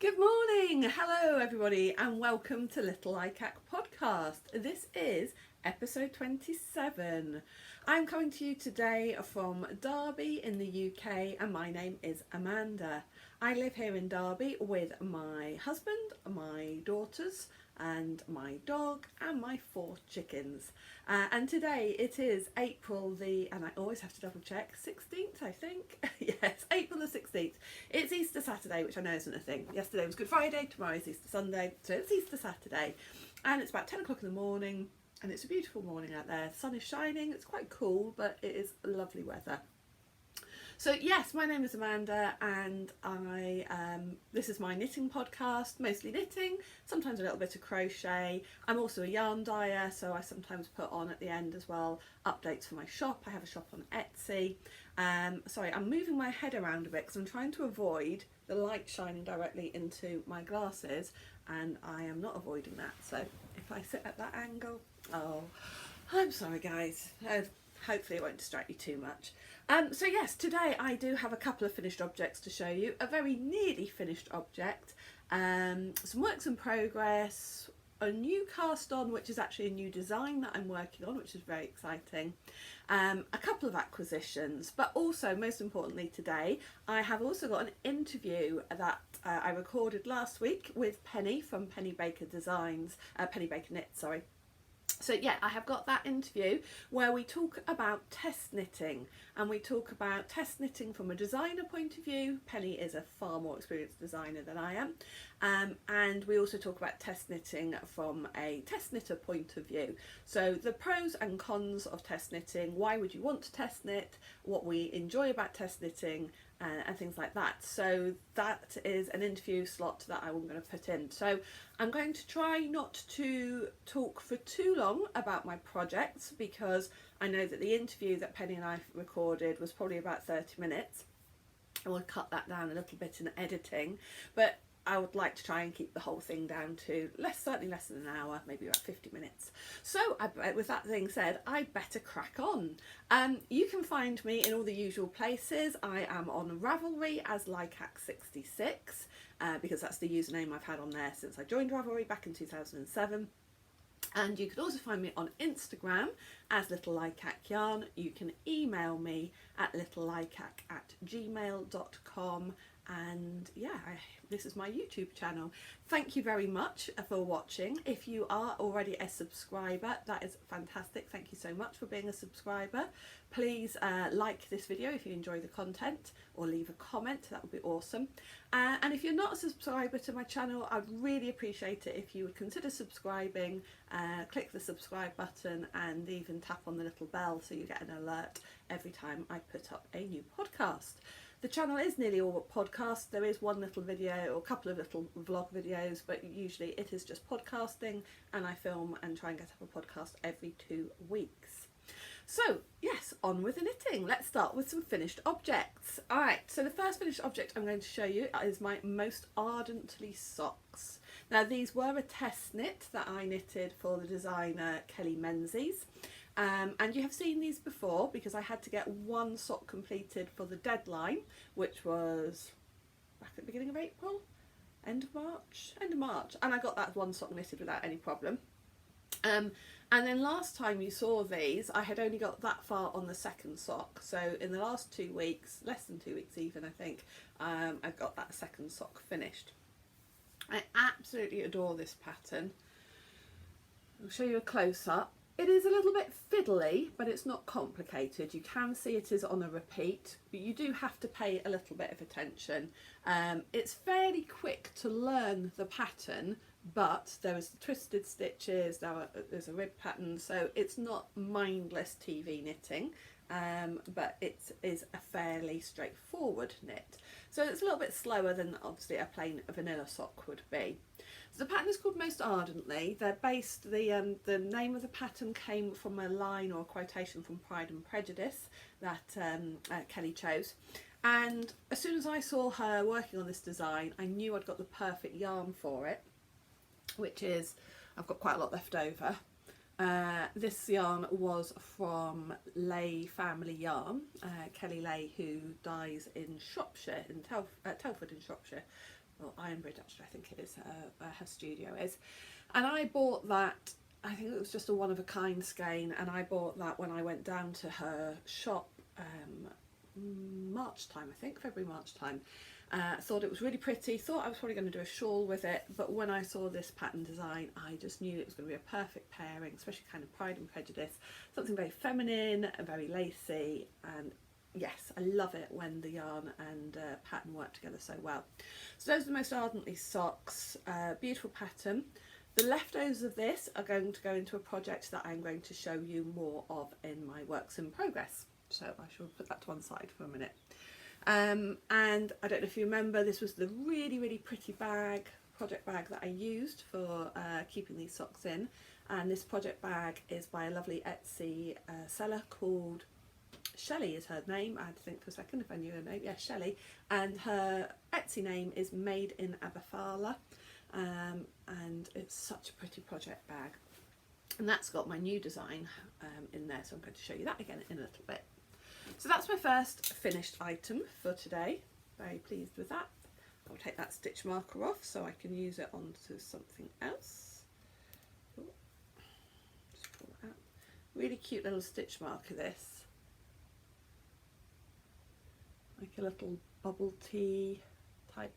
Good morning, hello everybody, and welcome to Little Likac Podcast. This is episode 27. I'm coming to you today from Derby in the UK, and my name is Amanda. I live here in Derby with my husband, my daughters, and my dog, and my 4 chickens. And today it is April and I always have to double check, 16th I think. Yes, April the 16th. It's Easter Saturday, which I know isn't a thing. Yesterday was Good Friday, tomorrow is Easter Sunday, so it's Easter Saturday. And it's about 10 o'clock in the morning, and it's a beautiful morning out there. The sun is shining, it's quite cool, but it is lovely weather. So yes, my name is Amanda, and this is my knitting podcast, mostly knitting, sometimes a little bit of crochet. I'm also a yarn dyer, so I sometimes put on at the end as well updates for my shop. I have a shop on Etsy. Sorry, I'm moving my head around a bit because I'm trying to avoid the light shining directly into my glasses, and I am not avoiding that. So if I sit at that angle, oh, I'm sorry guys. Hopefully it won't distract you too much. So yes, today I do have a couple of finished objects to show you. A very nearly finished object, some works in progress, a new cast on, which is actually a new design that I'm working on, which is very exciting. A couple of acquisitions, but also most importantly today, I have also got an interview that I recorded last week with Penny from Penny Baker Knits, sorry. So yeah, I have got that interview where we talk about test knitting, and we talk about test knitting from a designer point of view. Penny is a far more experienced designer than I am. And we also talk about test knitting from a test knitter point of view. So the pros and cons of test knitting, why would you want to test knit, what we enjoy about test knitting, and things like that. So that is an interview slot that I'm going to put in. So I'm going to try not to talk for too long about my projects, because I know that the interview that Penny and I recorded was probably about 30 minutes. I will cut that down a little bit in editing, but I would like to try and keep the whole thing down to certainly less than an hour, maybe about 50 minutes. So with that being said, I better crack on. You can find me in all the usual places. I am on Ravelry as Likac66, because that's the username I've had on there since I joined Ravelry back in 2007. And you can also find me on Instagram as Little Likac Yarn. You can email me at littlelikac@gmail.com. And yeah, this is my YouTube channel. Thank you very much for watching. If you are already a subscriber, that is fantastic. Thank you so much for being a subscriber. Please like this video if you enjoy the content, or leave a comment, that would be awesome. And if you're not a subscriber to my channel, I'd really appreciate it if you would consider subscribing. Click the subscribe button and even tap on the little bell so you get an alert every time I put up a new podcast. The channel is nearly all podcasts. There is one little video or a couple of little vlog videos, but usually it is just podcasting, and I film and try and get up a podcast every 2 weeks. So yes, on with the knitting. Let's start with some finished objects. Alright, so the first finished object I'm going to show you is my Most Ardently socks. Now these were a test knit that I knitted for the designer Menzies. And you have seen these before, because I had to get one sock completed for the deadline, which was back at the beginning of April, end of March, and I got that one sock knitted without any problem. And then last time you saw these, I had only got that far on the second sock. So in the last 2 weeks, less than 2 weeks even, I think, I've got that second sock finished. I absolutely adore this pattern. I'll show you a close-up. It is a little bit fiddly, but it's not complicated. You can see it is on a repeat, but you do have to pay a little bit of attention. It's fairly quick to learn the pattern, but there is the twisted stitches, there's a rib pattern, so it's not mindless TV knitting, but it is a fairly straightforward knit. So it's a little bit slower than obviously a plain vanilla sock would be. So the pattern is called Most Ardently. They're based, the name of the pattern came from a line or a quotation from Pride and Prejudice that Kelly chose. And as soon as I saw her working on this design, I knew I'd got the perfect yarn for it, which is, I've got quite a lot left over. This yarn was from Lay Family Yarn, Kelly Lay, who dies in Shropshire, in Telford in Shropshire. or Ironbridge actually, I think it is, her studio is. And I bought that, I think it was just a one-of-a-kind skein, and I bought that when I went down to her shop March time, I think, February-March time. Thought it was really pretty, thought I was probably going to do a shawl with it, but when I saw this pattern design, I just knew it was going to be a perfect pairing, especially kind of Pride and Prejudice, something very feminine and very lacy, and yes, I love it when the yarn and pattern work together so well. So those are the Most Ardently socks, beautiful pattern. The leftovers of this are going to go into a project that I'm going to show you more of in my works in progress. So I shall put that to one side for a minute. And I don't know if you remember, this was the really pretty bag, project bag that I used for keeping these socks in. And this project bag is by a lovely Etsy seller called Shelley is her name. I had to think for a second if I knew her name. Yeah, Shelley. And her Etsy name is Made in Adriafil. And it's such a pretty project bag. And that's got my new design in there, so I'm going to show you that again in a little bit. So that's my first finished item for today. Very pleased with that. I'll take that stitch marker off so I can use it onto something else. Ooh. Just pull that out. Really cute little stitch marker, this. Like a little bubble tea type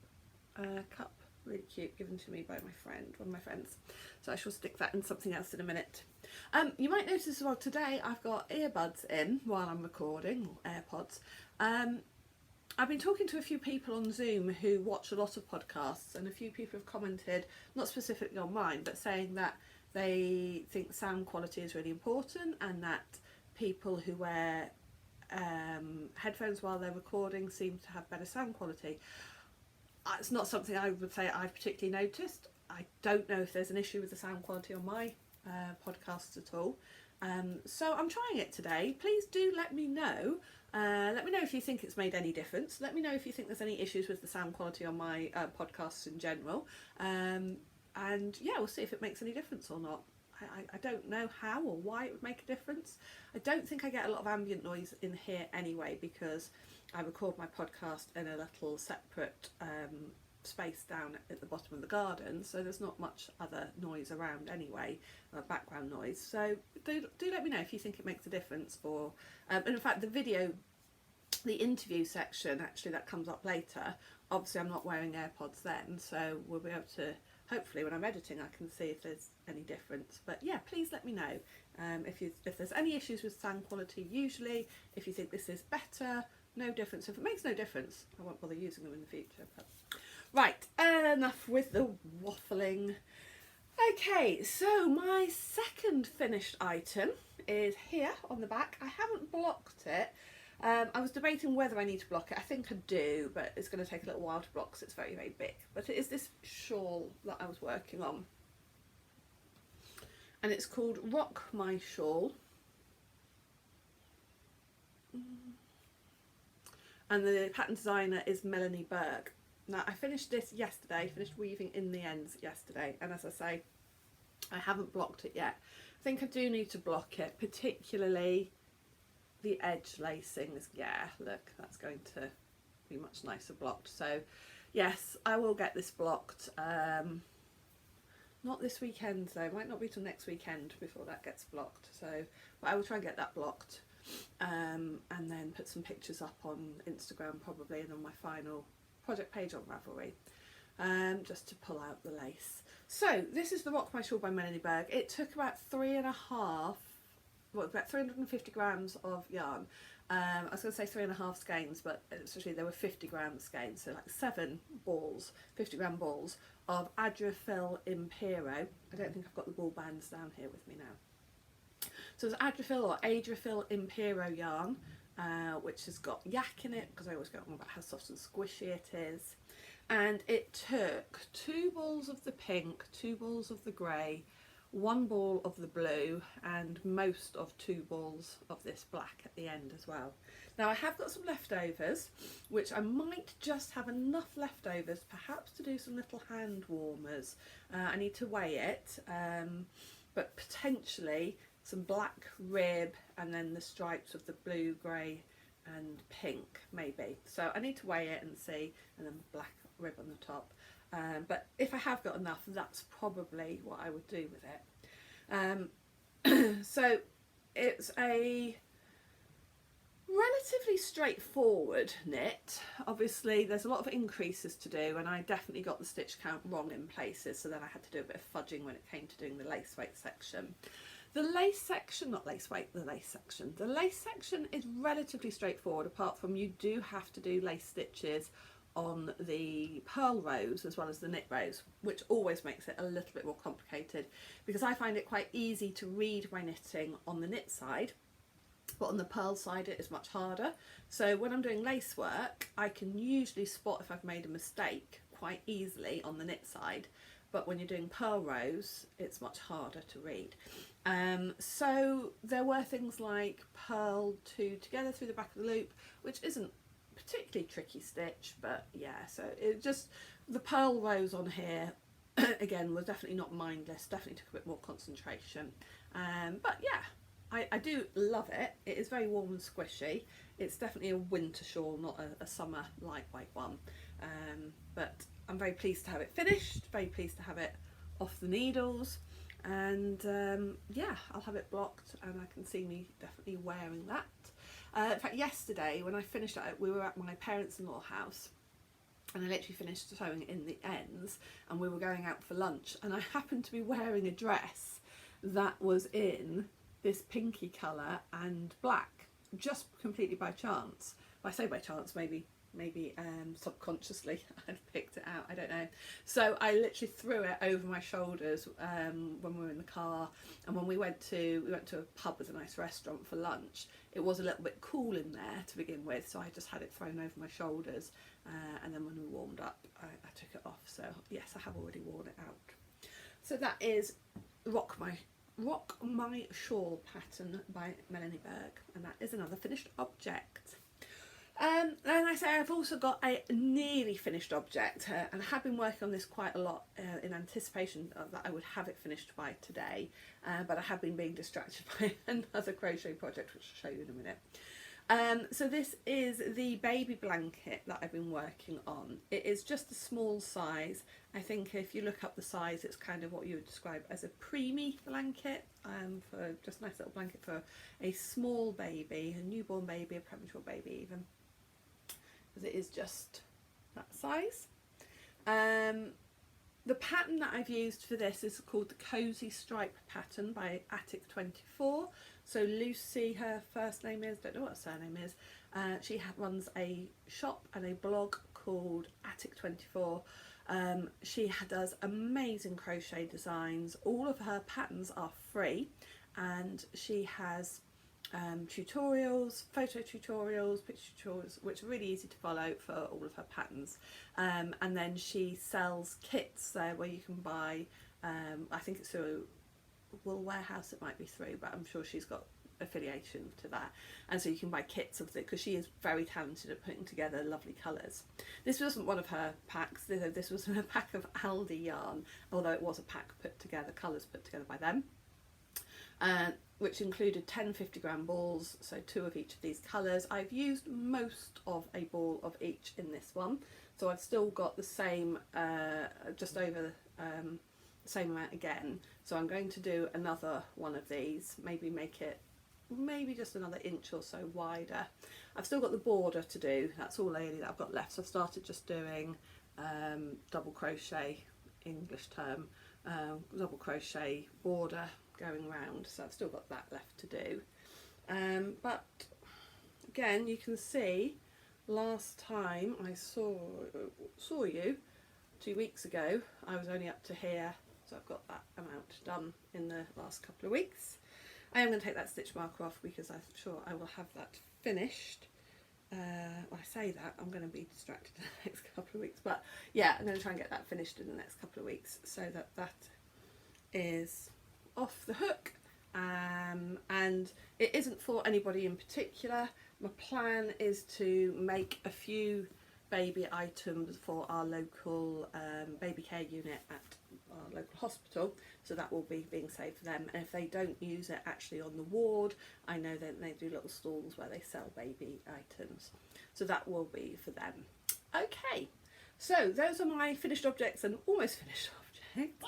cup. Really cute, given to me by my friend, one of my friends. So I shall stick that in something else in a minute. You might notice as well today I've got earbuds in while I'm recording, or AirPods. I've been talking to a few people on Zoom who watch a lot of podcasts, and a few people have commented, not specifically on mine, but saying that they think sound quality is really important, and that people who wear headphones while they're recording seem to have better sound quality. It's not something I would say I've particularly noticed. I don't know if there's an issue with the sound quality on my podcasts at all. So I'm trying it today. Please do let me know. Let me know if you think it's made any difference. Let me know if you think there's any issues with the sound quality on my podcasts in general. And yeah, we'll see if it makes any difference or not. I don't know how or why it would make a difference. I don't think I get a lot of ambient noise in here anyway, because I record my podcast in a little separate space down at the bottom of the garden, so there's not much other noise around anyway, background noise. So do let me know if you think it makes a difference. Or and in fact, the interview section actually that comes up later, obviously I'm not wearing AirPods then, so we'll be able to, hopefully when I'm editing I can see if there's any difference. But yeah, please let me know if there's any issues with sound quality. Usually if you think this is better, no difference. If it makes no difference, I won't bother using them in the future. But right, enough with the waffling. Okay, so my second finished item is here on the back. I haven't blocked it. I was debating whether I need to block it. I think I do, but it's going to take a little while to block because it's very big. But it is this shawl that I was working on, and it's called Rock My Shawl. And the pattern designer is Melanie Berg. Now I finished this yesterday, finished weaving in the ends yesterday, and as I say, I haven't blocked it yet. I think I do need to block it, particularly the edge lacings. Yeah, look, that's going to be much nicer blocked. So yes, I will get this blocked. Not this weekend though, might not be till next weekend before that gets blocked. So, but I will try and get that blocked. And then put some pictures up on Instagram probably, and on my final project page on Ravelry, just to pull out the lace. So this is the Rock My Shawl by Melanie Berg. It took about 350 grams of yarn. I was going to say 3.5 skeins, but essentially there were 50 gram skeins, so like 7 balls, 50 gram balls of Adriafil Impero. I don't think I've got the ball bands down here with me now. So it's Adriafil Impero yarn, which has got yak in it, because I always go on about how soft and squishy it is. And it took 2 balls of the pink, 2 balls of the grey, 1 ball of the blue, and most of 2 balls of this black at the end as well. Now I have got some leftovers, which I might just have enough leftovers perhaps to do some little hand warmers. I need to weigh it, but potentially some black rib, and then the stripes of the blue, grey and pink maybe. So I need to weigh it and see, and then black rib on the top. But if I have got enough, that's probably what I would do with it. So it's a relatively straightforward knit. Obviously there's a lot of increases to do, and I definitely got the stitch count wrong in places, so then I had to do a bit of fudging when it came to doing the lace weight section. The lace section, not lace weight, the lace section. The lace section is relatively straightforward, apart from you do have to do lace stitches on the purl rows as well as the knit rows, which always makes it a little bit more complicated, because I find it quite easy to read my knitting on the knit side, but on the purl side it is much harder. So when I'm doing lace work, I can usually spot if I've made a mistake quite easily on the knit side, but when you're doing purl rows it's much harder to read. So there were things like purl 2 together through the back of the loop, which isn't particularly tricky stitch, but yeah, so it just, the purl rows on here again was definitely not mindless, definitely took a bit more concentration, but yeah, I do love it. It is very warm and squishy. It's definitely a winter shawl, not a summer lightweight one, but I'm very pleased to have it finished, very pleased to have it off the needles, and yeah, I'll have it blocked and I can see me definitely wearing that. In fact, yesterday when I finished it, we were at my parents-in-law house, and I literally finished sewing in the ends, and we were going out for lunch, and I happened to be wearing a dress that was in this pinky colour and black, just completely by chance. Well, I say by chance, maybe subconsciously I'd picked it out, I don't know. So I literally threw it over my shoulders when we were in the car, and when we went to a pub with a nice restaurant for lunch, it was a little bit cool in there to begin with, so I just had it thrown over my shoulders, and then when we warmed up I took it off. So yes, I have already worn it out. So that is Rock My Shawl pattern by Melanie Berg, and that is another finished object. And I say I've also got a nearly finished object, and I have been working on this quite a lot in anticipation of that I would have it finished by today, but I have been being distracted by another crochet project, which I'll show you in a minute. So this is the baby blanket that I've been working on. It is just a small size. I think if you look up the size, it's kind of what you would describe as a preemie blanket, for just a nice little blanket for a small baby, a newborn baby, a premature baby even, because it is just that size. The pattern that I've used for this is called the Cozy Stripe pattern by Attic24. So Lucy, her first name is, don't know what her surname is, she runs a shop and a blog called Attic24. She does amazing crochet designs. All of her patterns are free, and she has tutorials, photo tutorials, picture tutorials, which are really easy to follow for all of her patterns, and then she sells kits there where you can buy, I think it's through Wool Warehouse, it might be through, but I'm sure she's got affiliation to that, and so you can buy kits of it, because she is very talented at putting together lovely colours. This wasn't one of her packs, this was a pack of Aldi yarn, although it was a pack put together, colours put together by them, which included 10 50-gram balls, so 2 of each of these colours. I've used most of a ball of each in this one, so I've still got the same, just over the same amount again, so I'm going to do another one of these, maybe make it just another inch or so wider. I've still got the border to do, that's all really that I've got left, so I've started just doing double crochet, English term, double crochet border going round, so I've still got that left to do. But again, you can see last time I saw you 2 weeks ago, I was only up to here, so I've got that amount done in the last couple of weeks. I am going to take that stitch marker off because I'm sure I will have that finished. When I say that, I'm going to be distracted in the next couple of weeks, but yeah, I'm going to try and get that finished in the next couple of weeks, so that is off the hook, and it isn't for anybody in particular. My plan is to make a few baby items for our local baby care unit at our local hospital, so that will be being saved for them, and if they don't use it actually on the ward, I know that they do little stalls where they sell baby items, so that will be for them. Okay, So those are my finished objects and almost finished objects.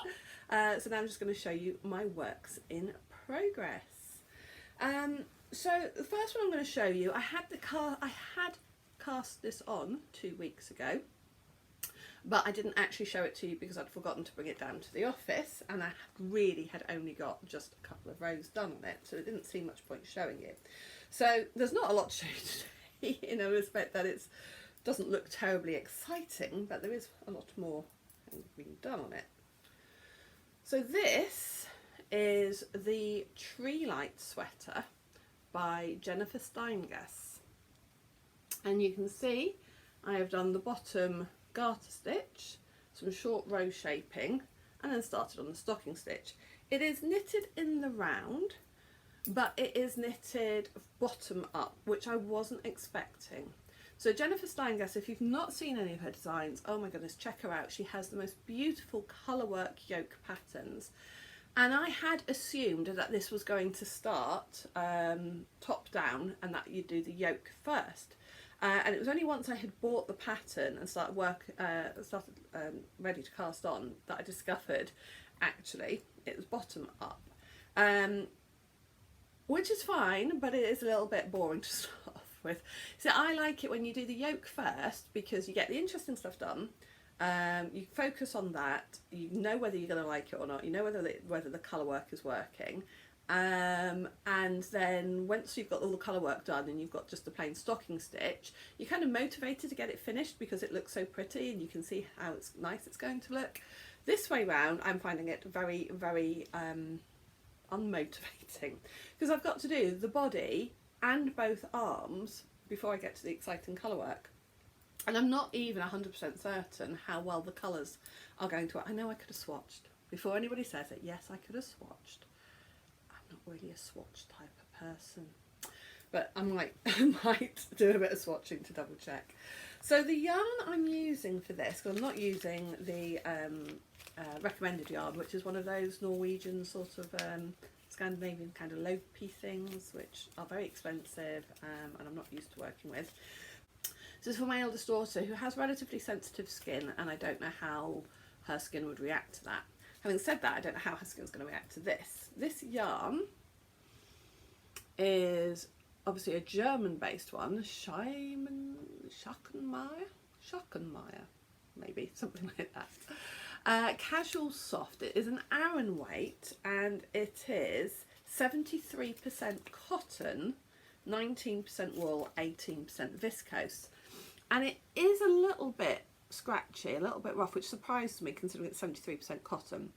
So now I'm just going to show you my works in progress. So the first one I'm going to show you, I had cast this on 2 weeks ago, but I didn't actually show it to you because I'd forgotten to bring it down to the office, and I really had only got just a couple of rows done on it, so it didn't seem much point showing you. So there's not a lot to show you today, in a respect that it doesn't look terribly exciting, but there is a lot more being done on it. So this is the Treelight sweater by Jennifer Steingass, and you can see I have done the bottom garter stitch, some short row shaping, and then started on the stocking stitch. It is knitted in the round, but it is knitted bottom up, which I wasn't expecting. So Jennifer Steingass, if you've not seen any of her designs, oh my goodness, check her out. She has the most beautiful colourwork yoke patterns. And I had assumed that this was going to start top down and that you'd do the yoke first. And it was only once I had bought the pattern and started ready to cast on that I discovered actually it was bottom up. Which is fine, but it is a little bit boring to start off with. So I like it when you do the yoke first because you get the interesting stuff done. You focus on that, you know whether you're going to like it or not, you know whether the colour work is working, and then once you've got all the colour work done and you've got just the plain stocking stitch, you're kind of motivated to get it finished because it looks so pretty and you can see how nice it's going to look. This way round I'm finding it very, very unmotivating because I've got to do the body and both arms before I get to the exciting colour work. And I'm not even 100% certain how well the colours are going to work. I know I could have swatched. Before anybody says it, yes, I could have swatched. I'm not really a swatch type of person. But I might do a bit of swatching to double check. So the yarn I'm using for this, because I'm not using the recommended yarn, which is one of those Norwegian sort of Scandinavian kind of loopy things, which are very expensive and I'm not used to working with. This is for my eldest daughter who has relatively sensitive skin, and I don't know how her skin would react to that. Having said that, I don't know how her skin's going to react to this. This yarn is obviously a German-based one, Schachenmayr, maybe, something like that. Casual soft. It is an Aran weight, and it is 73% cotton, 19% wool, 18% viscose. And it is a little bit scratchy, a little bit rough, which surprised me considering it's 73% cotton.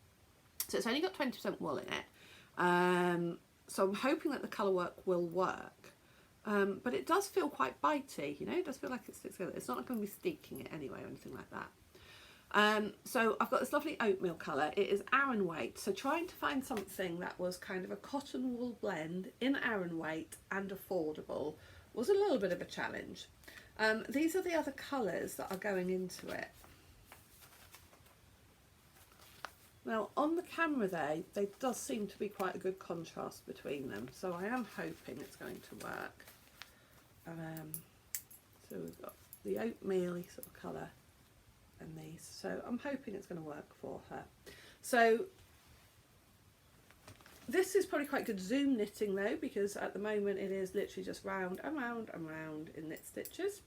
So it's only got 20% wool in it. So I'm hoping that the colour work will work. But it does feel quite bitey, you know, it does feel like it sticks together. It's not going to be steeking it anyway or anything like that. So I've got this lovely oatmeal colour. It is Aran weight, so trying to find something that was kind of a cotton wool blend in Aran weight and affordable was a little bit of a challenge. These are the other colours that are going into it. Now on the camera there does seem to be quite a good contrast between them, so I am hoping it's going to work. So we've got the oatmeal sort of colour and these, so I'm hoping it's going to work for her. So this is probably quite good zoom knitting though, because at the moment it is literally just round and round and round in knit stitches.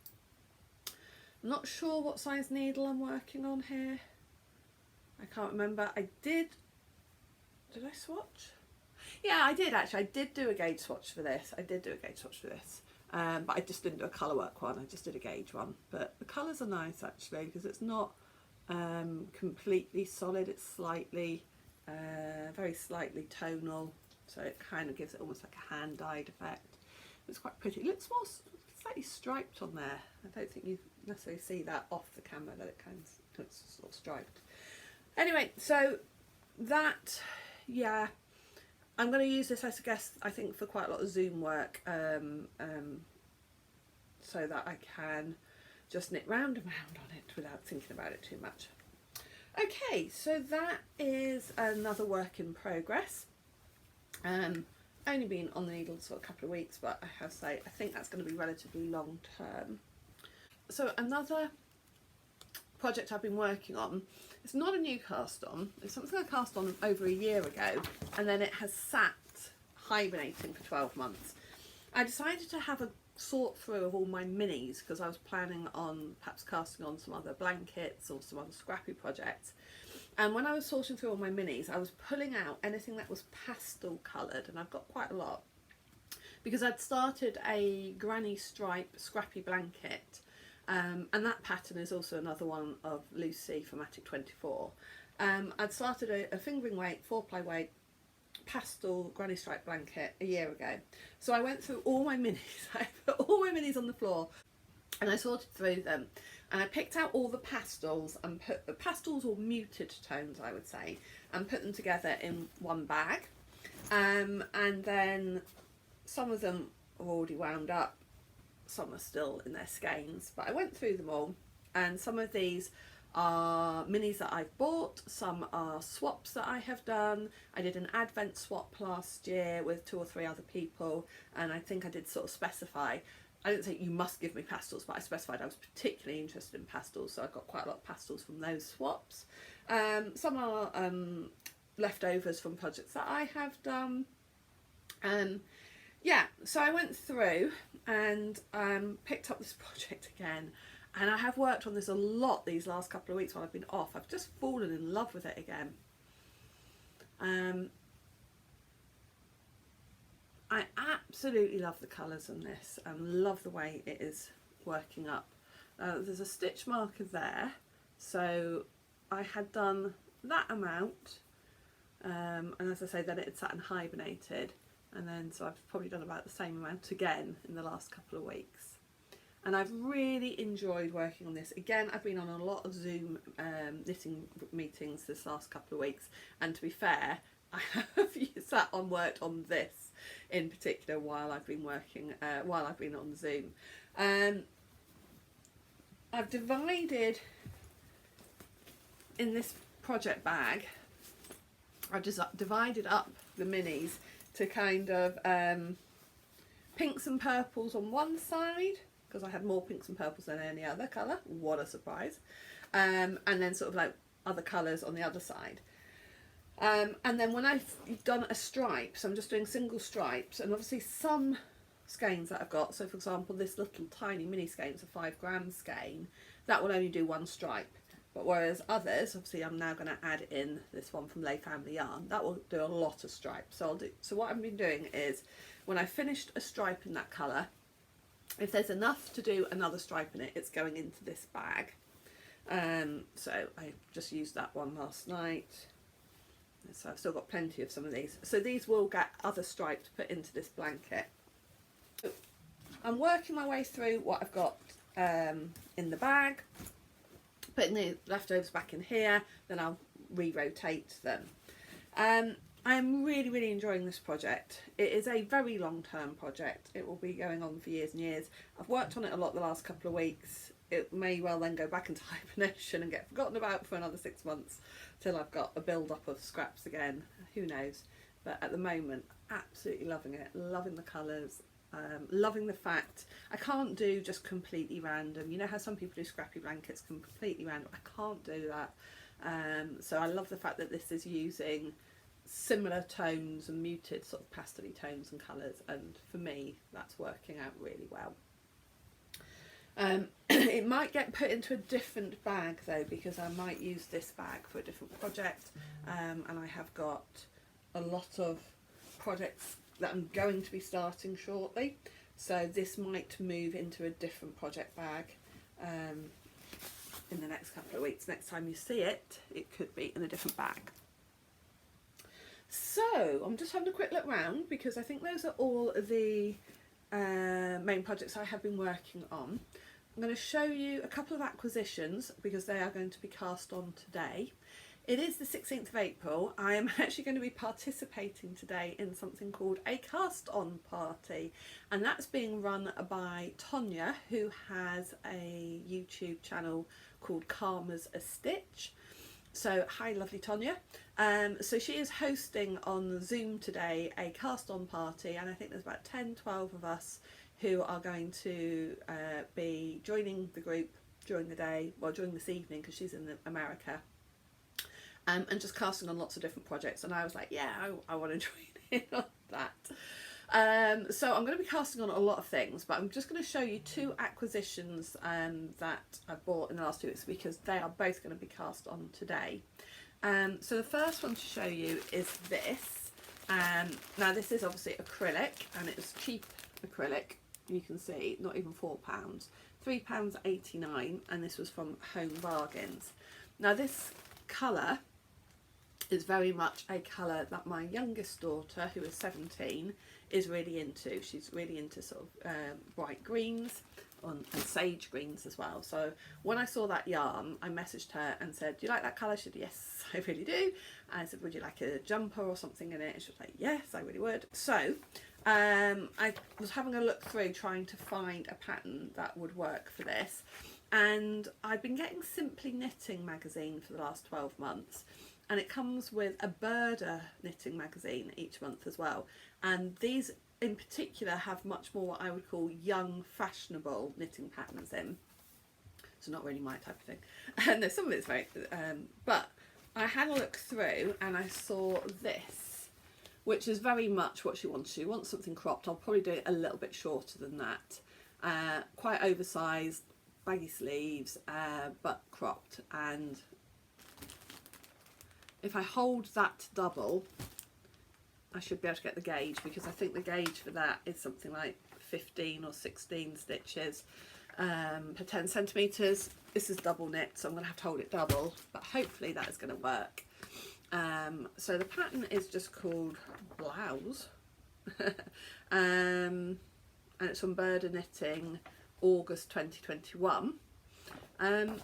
I'm not sure what size needle I'm working on here. I can't remember. Did I swatch? Yeah, I did actually. I did do a gauge swatch for this. But I just didn't do a colour work one. I just did a gauge one. But the colours are nice actually, because it's not completely solid. It's slightly, very slightly tonal. So it kind of gives it almost like a hand-dyed effect. It's quite pretty. It looks more slightly striped on there. I don't think you necessarily see that off the camera, that it kind of looks sort of striped. Anyway, so that, yeah, I'm going to use this, I guess, I think for quite a lot of zoom work, so that I can just knit round and round on it without thinking about it too much. Okay, so that is another work in progress. Only been on the needles for a couple of weeks, but I have to say, I think that's going to be relatively long term. So another project I've been working on. It's not a new cast on, it's something I cast on over a year ago, and then it has sat hibernating for 12 months. I decided to have a sort through of all my minis because I was planning on perhaps casting on some other blankets or some other scrappy projects. And when I was sorting through all my minis, I was pulling out anything that was pastel coloured, and I've got quite a lot, because I'd started a granny stripe scrappy blanket, and that pattern is also another one of Lucy from Attic 24. I'd started a fingering weight, 4-ply weight, pastel granny stripe blanket a year ago. So I went through all my minis, I put all my minis on the floor and I sorted through them, and I picked out all the pastels and put the pastels or muted tones, I would say, and put them together in one bag. And then some of them are already wound up, some are still in their skeins, but I went through them all, and some of these are minis that I've bought, some are swaps that I have done. I did an advent swap last year with 2 or 3 other people, and I think I did sort of specify, I didn't say you must give me pastels, but I specified I was particularly interested in pastels, so I got quite a lot of pastels from those swaps. Some are leftovers from projects that I have done. Yeah, so I went through and picked up this project again, and I have worked on this a lot these last couple of weeks while I've been off. I've just fallen in love with it again. I absolutely love the colours on this and love the way it is working up. There's a stitch marker there, so I had done that amount, and as I say, then it had sat and hibernated, and then so I've probably done about the same amount again in the last couple of weeks. And I've really enjoyed working on this. Again, I've been on a lot of Zoom knitting meetings this last couple of weeks, and to be fair, I have sat and worked on this in particular while I've been working, while I've been on Zoom. I've divided in this project bag, I've just divided up the minis to kind of pinks and purples on one side, because I had more pinks and purples than any other colour, what a surprise, and then sort of like other colours on the other side. And then when I've done a stripe, so I'm just doing single stripes, and obviously some skeins that I've got, so for example this little tiny mini skein, it's a 5 gram skein, that will only do one stripe, but whereas others, obviously I'm now going to add in this one from Lay Family Yarn, that will do a lot of stripes. So what I've been doing is, when I finished a stripe in that colour, if there's enough to do another stripe in it, it's going into this bag. So I just used that one last night, so I've still got plenty of some of these. So these will get other stripes put into this blanket. So I'm working my way through what I've got in the bag, putting the leftovers back in here, then I'll re-rotate them. I'm really enjoying this project. It is a very long-term project. It will be going on for years and years. I've worked on it a lot the last couple of weeks. It may well then go back into hibernation and get forgotten about for another 6 months till I've got a build-up of scraps again. Who knows? But at the moment, absolutely loving it. Loving the colours. Loving the fact I can't do just completely random. You know how some people do scrappy blankets completely random? I can't do that. So I love the fact that this is using similar tones and muted sort of pastel-y tones and colours, and for me that's working out really well. It might get put into a different bag though, because I might use this bag for a different project, and I have got a lot of projects that I'm going to be starting shortly, so this might move into a different project bag in the next couple of weeks. Next time you see it, it could be in a different bag. So I'm just having a quick look round, because I think those are all the main projects I have been working on. I'm going to show you a couple of acquisitions, because they are going to be cast on today. It is the 16th of April. I am actually going to be participating today in something called a cast on party, and that's being run by Tonya, who has a YouTube channel called Karma's a Stitch. So hi lovely Tonya. So she is hosting on Zoom today a cast on party, and I think there's about 10-12 of us who are going to be joining the group during the day, well during this evening because she's in America, and just casting on lots of different projects. And I was like, yeah, I want to join in on that. So I'm going to be casting on a lot of things, but I'm just going to show you 2 acquisitions that I've bought in the last 2 weeks because they are both going to be cast on today. So the first one to show you is this. Now this is obviously acrylic, and it's cheap acrylic. You can see, not even £4, £3.89, and this was from Home Bargains. Now this colour is very much a colour that my youngest daughter, who is 17, is really into. She's really into sort of bright greens and sage greens as well. So when I saw that yarn, I messaged her and said, do you like that colour? She said, yes, I really do. And I said, would you like a jumper or something in it? And she was like, yes, I really would. So I was having a look through trying to find a pattern that would work for this. And I've been getting Simply Knitting magazine for the last 12 months. And it comes with a Berg knitting magazine each month as well. And these in particular have much more what I would call young, fashionable knitting patterns in. So not really my type of thing. And there's some of it's very, but I had a look through and I saw this, which is very much what she wants. She wants something cropped. I'll probably do it a little bit shorter than that. Quite oversized, baggy sleeves, but cropped. And if I hold that double, I should be able to get the gauge, because I think the gauge for that is something like 15 or 16 stitches per 10 centimetres. This is double knit, so I'm going to have to hold it double, but hopefully that is going to work. So the pattern is just called Blouse, and it's from Berg Knitting, August 2021. And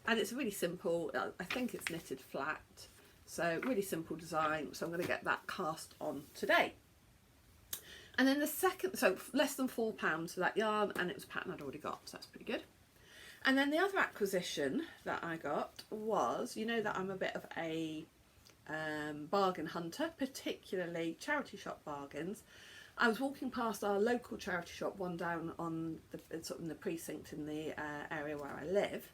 it's really simple. I think it's knitted flat. So really simple design, so I'm going to get that cast on today. And then the second, so less than £4 for that yarn, and it was a pattern I'd already got, so that's pretty good. And then the other acquisition that I got was, you know that I'm a bit of a bargain hunter, particularly charity shop bargains. I was walking past our local charity shop, one down on the sort of in the precinct in the area where I live.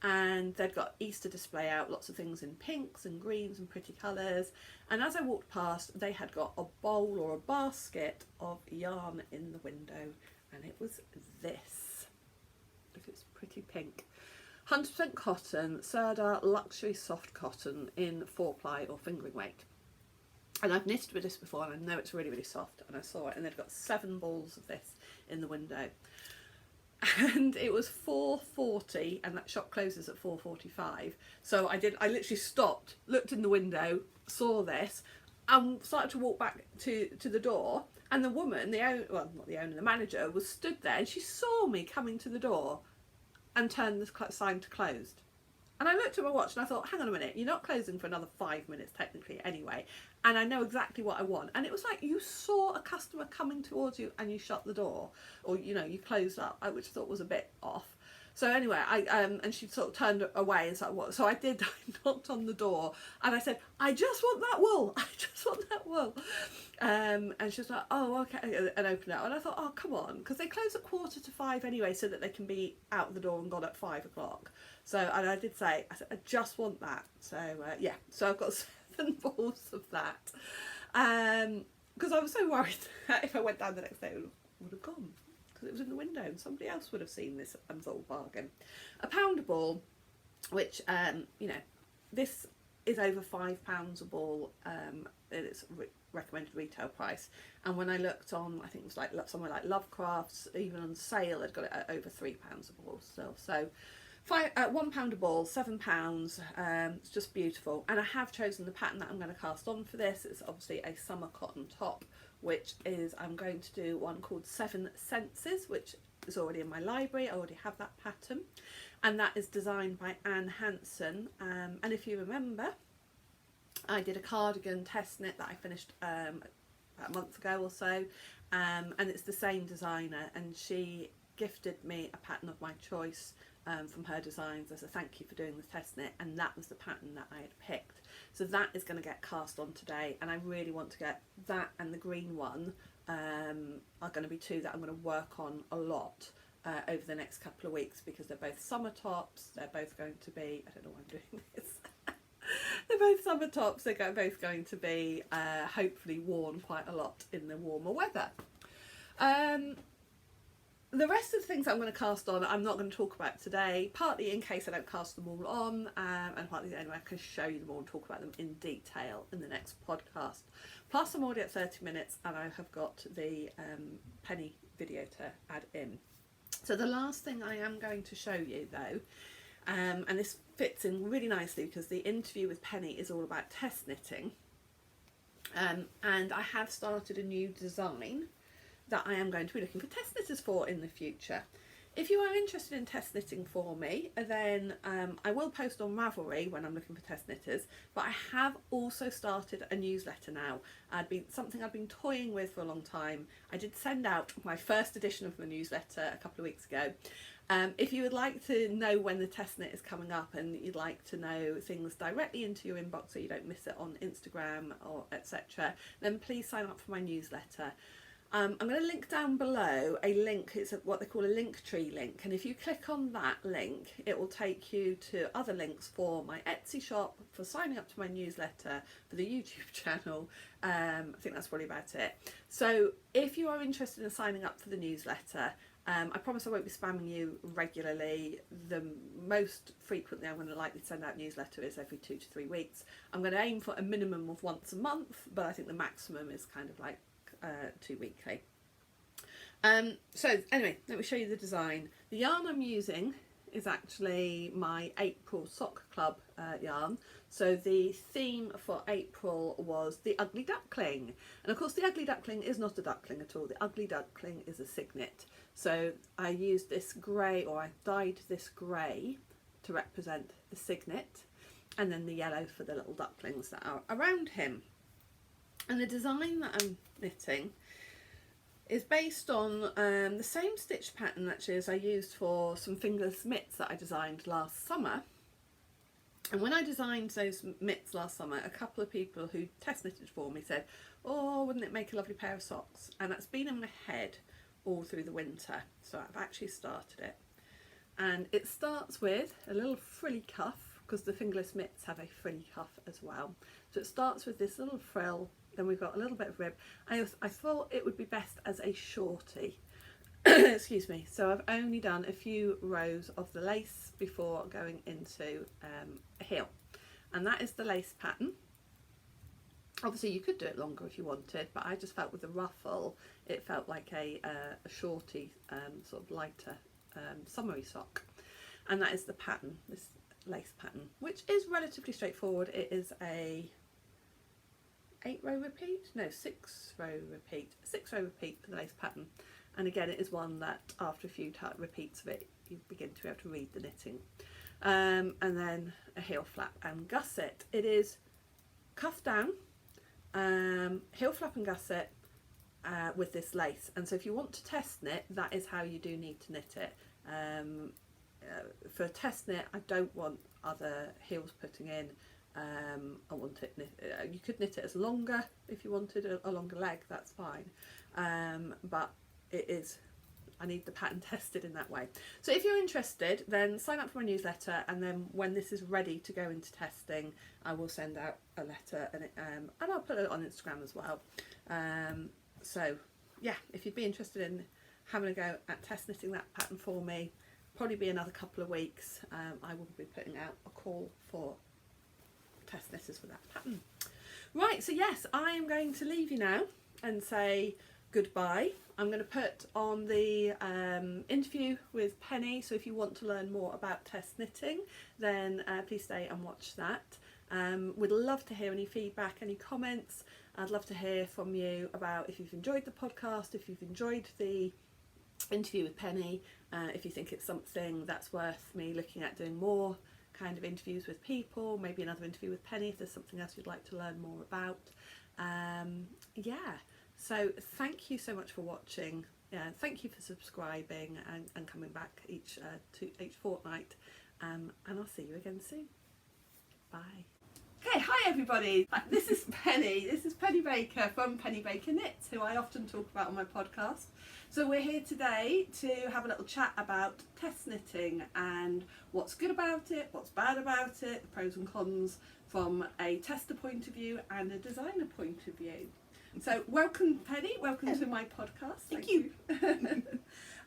And they'd got Easter display out, lots of things in pinks and greens and pretty colours. And as I walked past, they had got a bowl or a basket of yarn in the window, and it was this. Look, it's pretty pink. 100% cotton, Serdar luxury soft cotton in 4-ply or fingering weight. And I've knitted with this before, and I know it's really, really soft. And I saw it, and they've got 7 balls of this in the window. And it was £4.40, and that shop closes at £4.45. So I literally stopped, looked in the window, saw this, and started to walk back to the door. And the woman, the manager, was stood there, and she saw me coming to the door and turned the sign to closed. And I looked at my watch and I thought, hang on a minute, you're not closing for another 5 minutes technically anyway. And I know exactly what I want. And it was like you saw a customer coming towards you and you shut the door, or you closed up, which I thought was a bit off. So anyway, and she sort of turned away and said, "What?" So I knocked on the door and I said, "I just want that wool. I just want that wool." And she was like, "Oh, okay," and opened it. And I thought, "Oh, come on," because they close at 4:45 anyway, so that they can be out the door and gone at 5 o'clock. So, and I did say, I said, "I just want that." So yeah, so I've got 7 balls of that, because I was so worried that if I went down the next day, it would have gone. It was in the window and somebody else would have seen this and thought bargain. £1 a ball, which this is over £5 a ball, and it's recommended retail price. And when I looked on, I think it was like somewhere like Lovecraft's, even on sale, they'd got it at over £3 a ball still. So £1 a ball, £7. It's just beautiful. And I have chosen the pattern that I'm going to cast on for this. It's obviously a summer cotton top, which is, I'm going to do one called 7 Senses, which is already in my library. I already have that pattern, and that is designed by Amanda Hatton. And if you remember, I did a cardigan test knit that I finished about a month ago or so, and it's the same designer, and she gifted me a pattern of my choice from her designs as a thank you for doing the test knit, and that was the pattern that I had picked. So that is going to get cast on today, and I really want to get that, and the green one are going to be 2 that I'm going to work on a lot over the next couple of weeks, because they're both summer tops. They're both going to be, I don't know why I'm doing this. They're both summer tops. They're both going to be hopefully worn quite a lot in the warmer weather. The rest of the things I'm going to cast on, I'm not going to talk about today, partly in case I don't cast them all on, and partly anyway I can show you them all and talk about them in detail in the next podcast. Plus I'm already at 30 minutes and I have got the penny video to add in. So the last thing I am going to show you though, and this fits in really nicely because the interview with Penny is all about test knitting, and I have started a new design that I am going to be looking for test knitters for in the future. If you are interested in test knitting for me, then I will post on Ravelry when I'm looking for test knitters, but I have also started a newsletter now. Something I've been toying with for a long time. I did send out my first edition of the newsletter a couple of weeks ago. If you would like to know when the test knit is coming up and you'd like to know things directly into your inbox so you don't miss it on Instagram or etc., then please sign up for my newsletter. I'm going to link down below a link. It's what they call a Linktree link, and if you click on that link it will take you to other links for my Etsy shop, for signing up to my newsletter, for the YouTube channel. I think that's probably about it. So if you are interested in signing up for the newsletter, I promise I won't be spamming you regularly. The most frequently I'm going to likely send out newsletter is every 2 to 3 weeks. I'm going to aim for a minimum of once a month, but I think the maximum is kind of like 2 weekly. So anyway, let me show you the design. The yarn I'm using is actually my April Sock Club yarn. So the theme for April was the ugly duckling, and of course the ugly duckling is not a duckling at all. The ugly duckling is a signet. So I used this grey, or I dyed this grey to represent the signet, and then the yellow for the little ducklings that are around him. And the design that I'm knitting is based on the same stitch pattern actually as I used for some fingerless mitts that I designed last summer. And when I designed those mitts last summer, a couple of people who test knitted for me said, oh, wouldn't it make a lovely pair of socks? And that's been in my head all through the winter, so I've actually started it. And it starts with a little frilly cuff, because the fingerless mitts have a frilly cuff as well. So it starts with this little frill, then we've got a little bit of rib. I thought it would be best as a shorty. Excuse me. So I've only done a few rows of the lace before going into a heel. And that is the lace pattern. Obviously you could do it longer if you wanted, but I just felt with the ruffle, it felt like a shorty, sort of lighter summery sock. And that is the pattern, this lace pattern, which is relatively straightforward. It is a 6-row repeat for the lace pattern, and again it is one that after a few repeats of it you begin to be able to read the knitting. And then a heel flap and gusset. It is cuff down, heel flap and gusset with this lace, and so if you want to test knit, that is how you do need to knit it. For a test knit I don't want other heels putting in. I want it you could knit it as longer if you wanted a longer leg, that's fine, but I need the pattern tested in that way. So if you're interested, then sign up for my newsletter, and then when this is ready to go into testing I will send out a letter, and I'll put it on Instagram as well. So yeah, if you'd be interested in having a go at test knitting that pattern for me, probably be another couple of weeks. I will be putting out a call for test knitters for that pattern. Right, so yes, I am going to leave you now and say goodbye. I'm going to put on the interview with Penny, so if you want to learn more about test knitting, then please stay and watch that. We'd love to hear any feedback, any comments. I'd love to hear from you about if you've enjoyed the podcast, if you've enjoyed the interview with Penny, if you think it's something that's worth me looking at doing more kind of interviews with people, maybe another interview with Penny if there's something else you'd like to learn more about. Yeah, so thank you so much for watching. Thank you for subscribing and coming back each fortnight, and I'll see you again soon. Bye. Okay, hi everybody, this is Penny. This is Penny Baker from Penny Baker Knits, who I often talk about on my podcast. So we're here today to have a little chat about test knitting and what's good about it, what's bad about it, the pros and cons from a tester point of view and a designer point of view. So welcome Penny, welcome to my podcast. Thank you.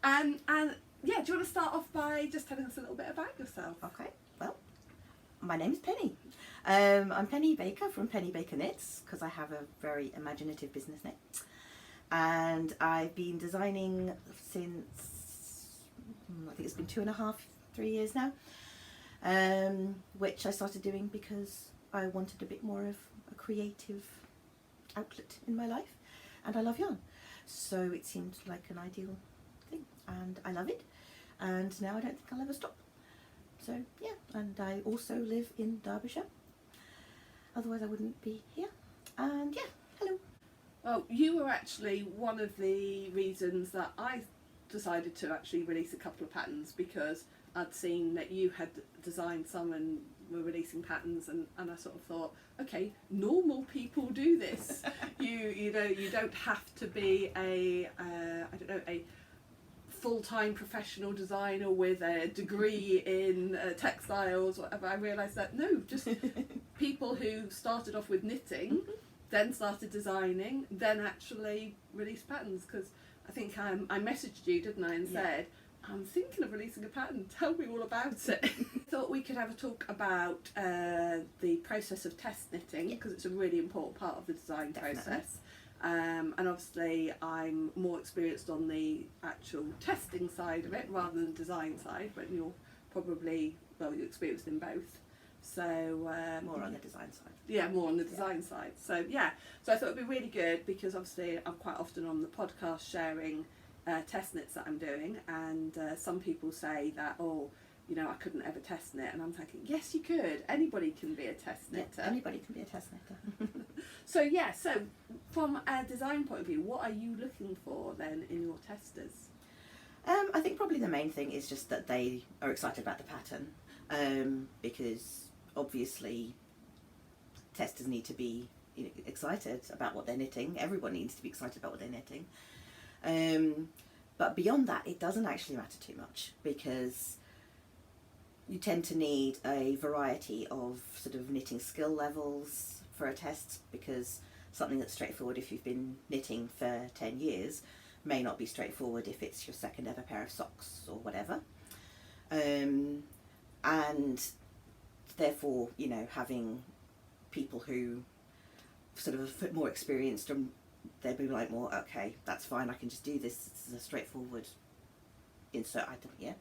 And yeah, do you want to start off by just telling us a little bit about yourself? Okay, well, my name's Penny. I'm Penny Baker from Penny Baker Knits because I have a very imaginative business name. And I've been designing since, I think it's been 2.5, 3 years now, which I started doing because I wanted a bit more of a creative outlet in my life, and I love yarn. So it seemed like an ideal thing, and I love it, and now I don't think I'll ever stop. So yeah, and I also live in Derbyshire, otherwise I wouldn't be here, and yeah, hello. Well, you were actually one of the reasons that I decided to actually release a couple of patterns, because I'd seen that you had designed some and were releasing patterns, and I sort of thought, okay, normal people do this. you know, you don't have to be a full-time professional designer with a degree in textiles, whatever. I realised that no, just people who started off with knitting, then started designing, then actually released patterns. Because I think I messaged you, didn't I, and said, I'm thinking of releasing a pattern, tell me all about it. I thought we could have a talk about the process of test knitting, because it's a really important part of the design process. And obviously I'm more experienced on the actual testing side of it rather than the design side, but you're probably, well, you're experienced in both. So More on the design side. Yeah, more on the design side. So yeah, so I thought it'd be really good, because obviously I'm quite often on the podcast sharing test knits that I'm doing, and some people say that, oh, you know, I couldn't ever test knit, and I'm thinking, yes you could, anybody can be a test knitter. Yeah, anybody can be a test knitter. So yeah, so from a design point of view, what are you looking for then in your testers? I think probably the main thing is just that they are excited about the pattern, because obviously testers need to be, you know, excited about what they're knitting. Everyone needs to be excited about what they're knitting. But beyond that, it doesn't actually matter too much, because you tend to need a variety of sort of knitting skill levels for a test, because something that's straightforward if you've been knitting for 10 years may not be straightforward if it's your second ever pair of socks or whatever. And therefore, you know, having people who sort of a bit more experienced, and they'll be like more, okay, that's fine, I can just do this, this is a straightforward insert item here.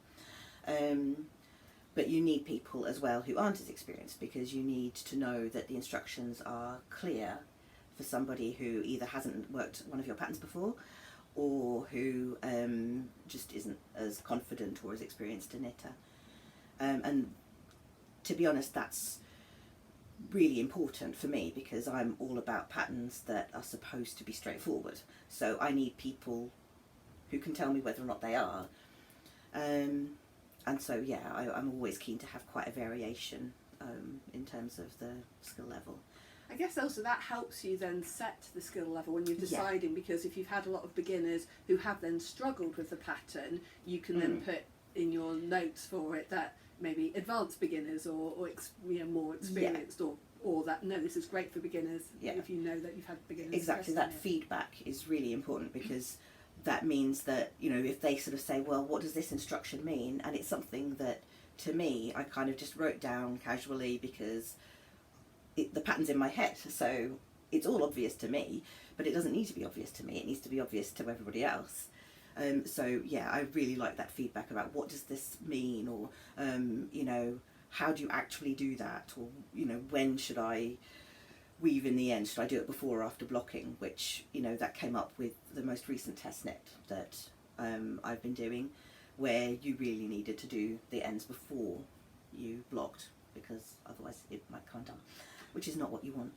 But you need people as well who aren't as experienced, because you need to know that the instructions are clear for somebody who either hasn't worked one of your patterns before, or who just isn't as confident or as experienced a knitter. And to be honest, that's really important for me, because I'm all about patterns that are supposed to be straightforward. So I need people who can tell me whether or not they are. And so yeah, I'm always keen to have quite a variation in terms of the skill level. I guess also that helps you then set the skill level when you're deciding, because if you've had a lot of beginners who have then struggled with the pattern, you can then put in your notes for it that maybe advanced beginners or you know, more experienced, or that, no, this is great for beginners, if you know that you've had beginners. Exactly, that feedback is really important, because that means that, you know, if they sort of say, well, what does this instruction mean? And it's something that, to me, I kind of just wrote down casually, because the pattern's in my head, so it's all obvious to me, but it doesn't need to be obvious to me, it needs to be obvious to everybody else. So yeah, I really like that feedback about what does this mean, or you know, how do you actually do that, or you know, when should I weave in the end, should I do it before or after blocking, which, you know, that came up with the most recent test knit that I've been doing, where you really needed to do the ends before you blocked, because otherwise it might come down, which is not what you want.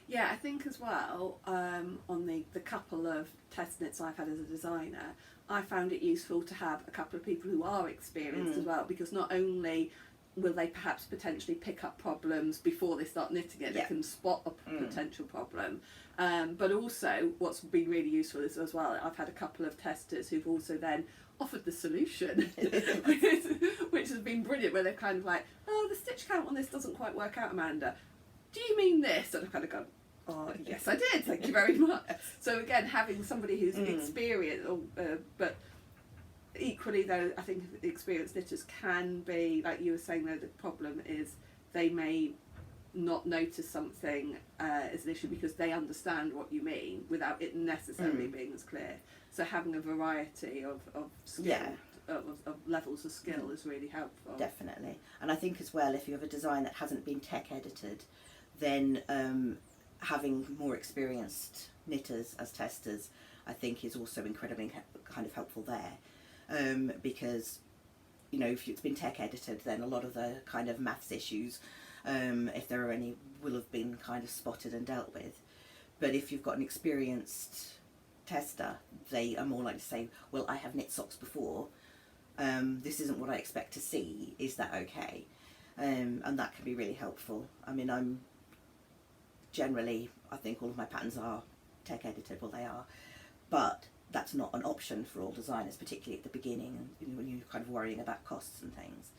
Yeah, I think as well, on the couple of test knits I've had as a designer, I found it useful to have a couple of people who are experienced as well, because not only will they perhaps potentially pick up problems before they start knitting it? They can spot a potential problem. But also, what's been really useful is as well, I've had a couple of testers who've also then offered the solution, which has been brilliant, where they're kind of like, oh, the stitch count on this doesn't quite work out, Amanda. Do you mean this? And I've kind of gone, oh, yes, I did. Thank you very much. So again, having somebody who's experienced, but equally though, I think experienced knitters can be, like you were saying though, the problem is they may not notice something as an issue because they understand what you mean without it necessarily being as clear. So having a variety of skill, of levels of skill is really helpful. Definitely. And I think as well, if you have a design that hasn't been tech edited, then having more experienced knitters as testers, I think is also incredibly kind of helpful there. Because, you know, if it's been tech edited, then a lot of the kind of maths issues, if there are any, will have been kind of spotted and dealt with. But if you've got an experienced tester, they are more likely to say, well, I have knit socks before, this isn't what I expect to see, is that okay? And that can be really helpful. I mean, I'm generally, I think all of my patterns are tech edited, well they are, but that's not an option for all designers, particularly at the beginning, and when you're kind of worrying about costs and things.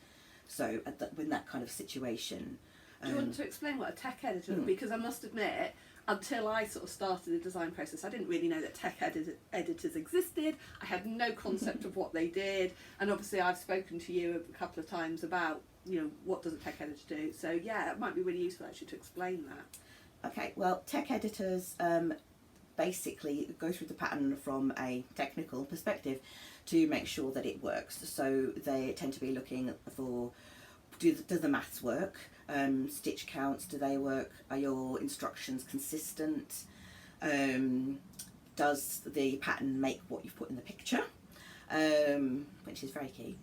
So in that kind of situation... Do you want to explain what a tech editor is? Because I must admit, until I sort of started the design process, I didn't really know that tech editors existed. I had no concept of what they did, and obviously I've spoken to you a couple of times about, you know, what does a tech editor do. So yeah, it might be really useful actually to explain that. Okay, well, tech editors basically go through the pattern from a technical perspective to make sure that it works. So they tend to be looking for, does the maths work? Stitch counts, do they work? Are your instructions consistent? Does the pattern make what you've put in the picture? Which is very key.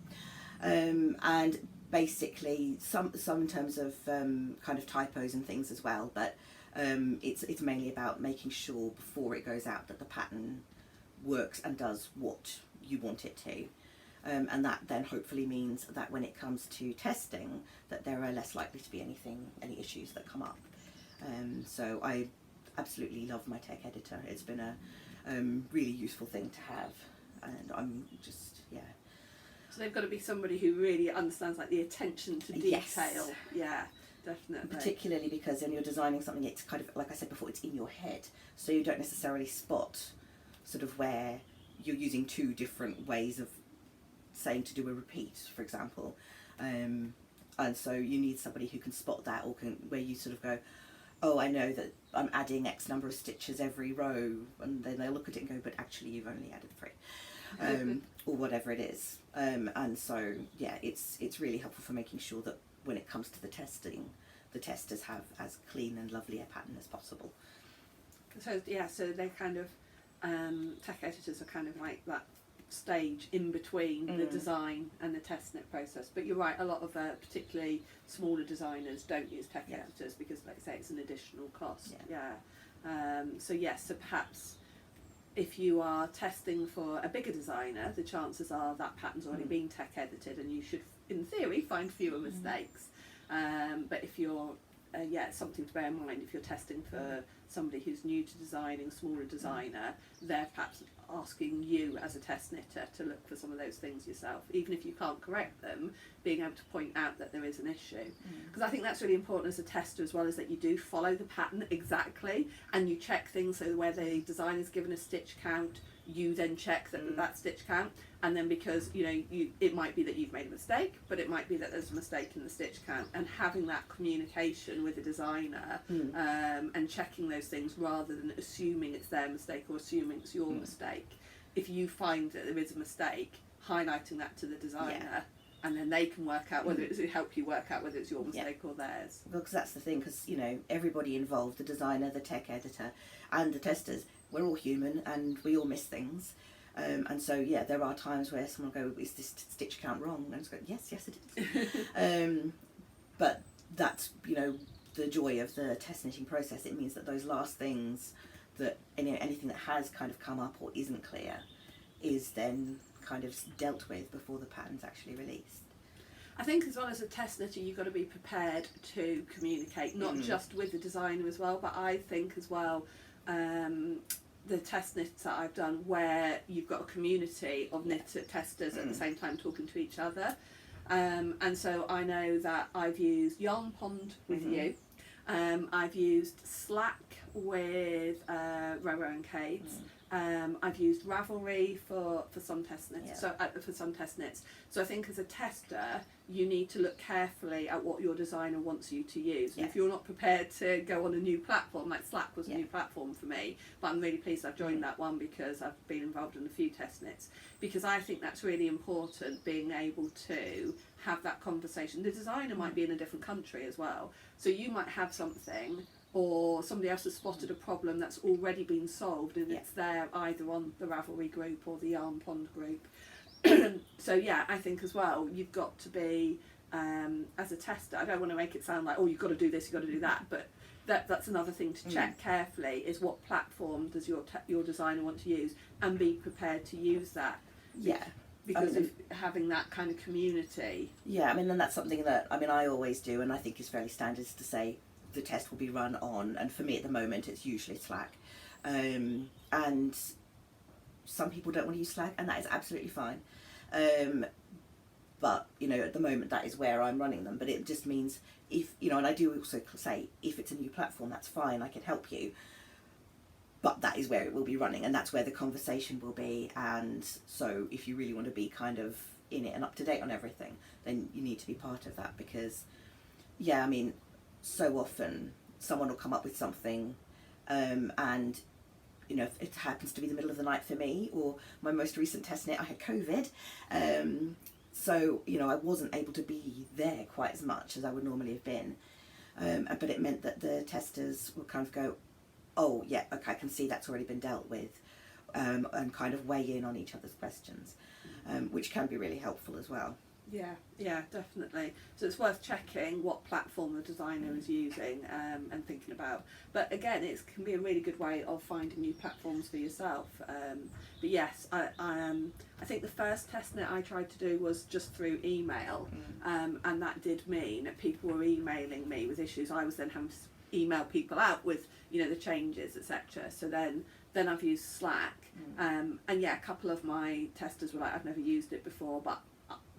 And basically some in terms of kind of typos and things as well, but it's mainly about making sure before it goes out that the pattern works and does what you want it to. And that then hopefully means that when it comes to testing, that there are less likely to be any issues that come up. So I absolutely love my tech editor. It's been a really useful thing to have, and I'm just, yeah. So they've got to be somebody who really understands like the attention to detail. Yes. Yeah, definitely. Particularly because when you're designing something, it's kind of, like I said before, it's in your head, so you don't necessarily spot sort of where you're using two different ways of saying to do a repeat, for example, and so you need somebody who can spot that, or where you sort of go, oh, I know that I'm adding X number of stitches every row, and then they'll look at it and go, but actually you've only added 3, or whatever it is. And so yeah, it's really helpful for making sure that when it comes to the testing, the testers have as clean and lovely a pattern as possible. So yeah, so they're kind of tech editors are kind of like that stage in between the design and the test knit process. But you're right, a lot of particularly smaller designers don't use tech editors because, like I say, it's an additional cost. So yes, so perhaps if you are testing for a bigger designer, the chances are that pattern's already been tech edited, and you should, in theory, find fewer mistakes. But if you're it's something to bear in mind if you're testing for somebody who's new to designing, smaller designer, they're perhaps asking you as a test knitter to look for some of those things yourself, even if you can't correct them, being able to point out that there is an issue. Because I think that's really important as a tester as well, is that you do follow the pattern exactly, and you check things, so where the designer's given a stitch count, you then check that stitch count, and then because it might be that you've made a mistake, but it might be that there's a mistake in the stitch count, and having that communication with the designer and checking those things rather than assuming it's their mistake or assuming it's your mistake. If you find that there is a mistake, highlighting that to the designer, and then they can work out whether it's help you work out whether it's your mistake or theirs. Well, because that's the thing, because everybody involved, the designer, the tech editor, and the testers, we're all human and we all miss things. And so there are times where someone will go, is this stitch count wrong? And I just go, yes it is. But that's the joy of the test knitting process. It means that those last things, that anything that has kind of come up or isn't clear, is then kind of dealt with before the pattern's actually released. I think as well as a test knitter, you've got to be prepared to communicate, not just with the designer as well, but I think as well, the test knits that I've done where you've got a community of knitter testers at the same time talking to each other. And so I know that I've used Yarn Pond with you. I've used Slack with Roro and Kate. I've used Ravelry for some test knits. For some test knits. So I think as a tester, you need to look carefully at what your designer wants you to use. And if you're not prepared to go on a new platform, like Slack was a new platform for me, but I'm really pleased I've joined that one because I've been involved in a few test knits. Because I think that's really important, being able to have that conversation. The designer might be in a different country as well, so you might have something, or somebody else has spotted a problem that's already been solved, and it's there either on the Ravelry group or the Yarn Pond group. So yeah, I think as well, you've got to be, as a tester, I don't want to make it sound like, oh, you've got to do this, you've got to do that, but that's another thing to check carefully, is what platform does your designer want to use, and be prepared to use that. Because of having that kind of community. Yeah, I mean, and that's something that, I mean, I always do, and I think is fairly standard, is to say the test will be run on, and for me at the moment it's usually Slack. And some people don't want to use Slack, and that is absolutely fine. But, you know, at the moment that is where I'm running them, but it just means if, you know, and I do also say, if it's a new platform, that's fine, I can help you. But that is where it will be running, and that's where the conversation will be. And so if you really want to be kind of in it and up to date on everything, then you need to be part of that, because I mean, so often someone will come up with something, and you know, if it happens to be the middle of the night for me, or my most recent test knit, I had COVID, so you know, I wasn't able to be there quite as much as I would normally have been, but it meant that the testers would kind of go, oh yeah, okay, I can see that's already been dealt with, and kind of weigh in on each other's questions, which can be really helpful as well. Yeah, definitely. So it's worth checking what platform the designer is using, and thinking about. But again, it can be a really good way of finding new platforms for yourself. But yes, I think the first test knit I tried to do was just through email, and that did mean that people were emailing me with issues. I was then having to email people out with, you know, the changes, etc. So then I've used Slack, and yeah, a couple of my testers were like, I've never used it before, but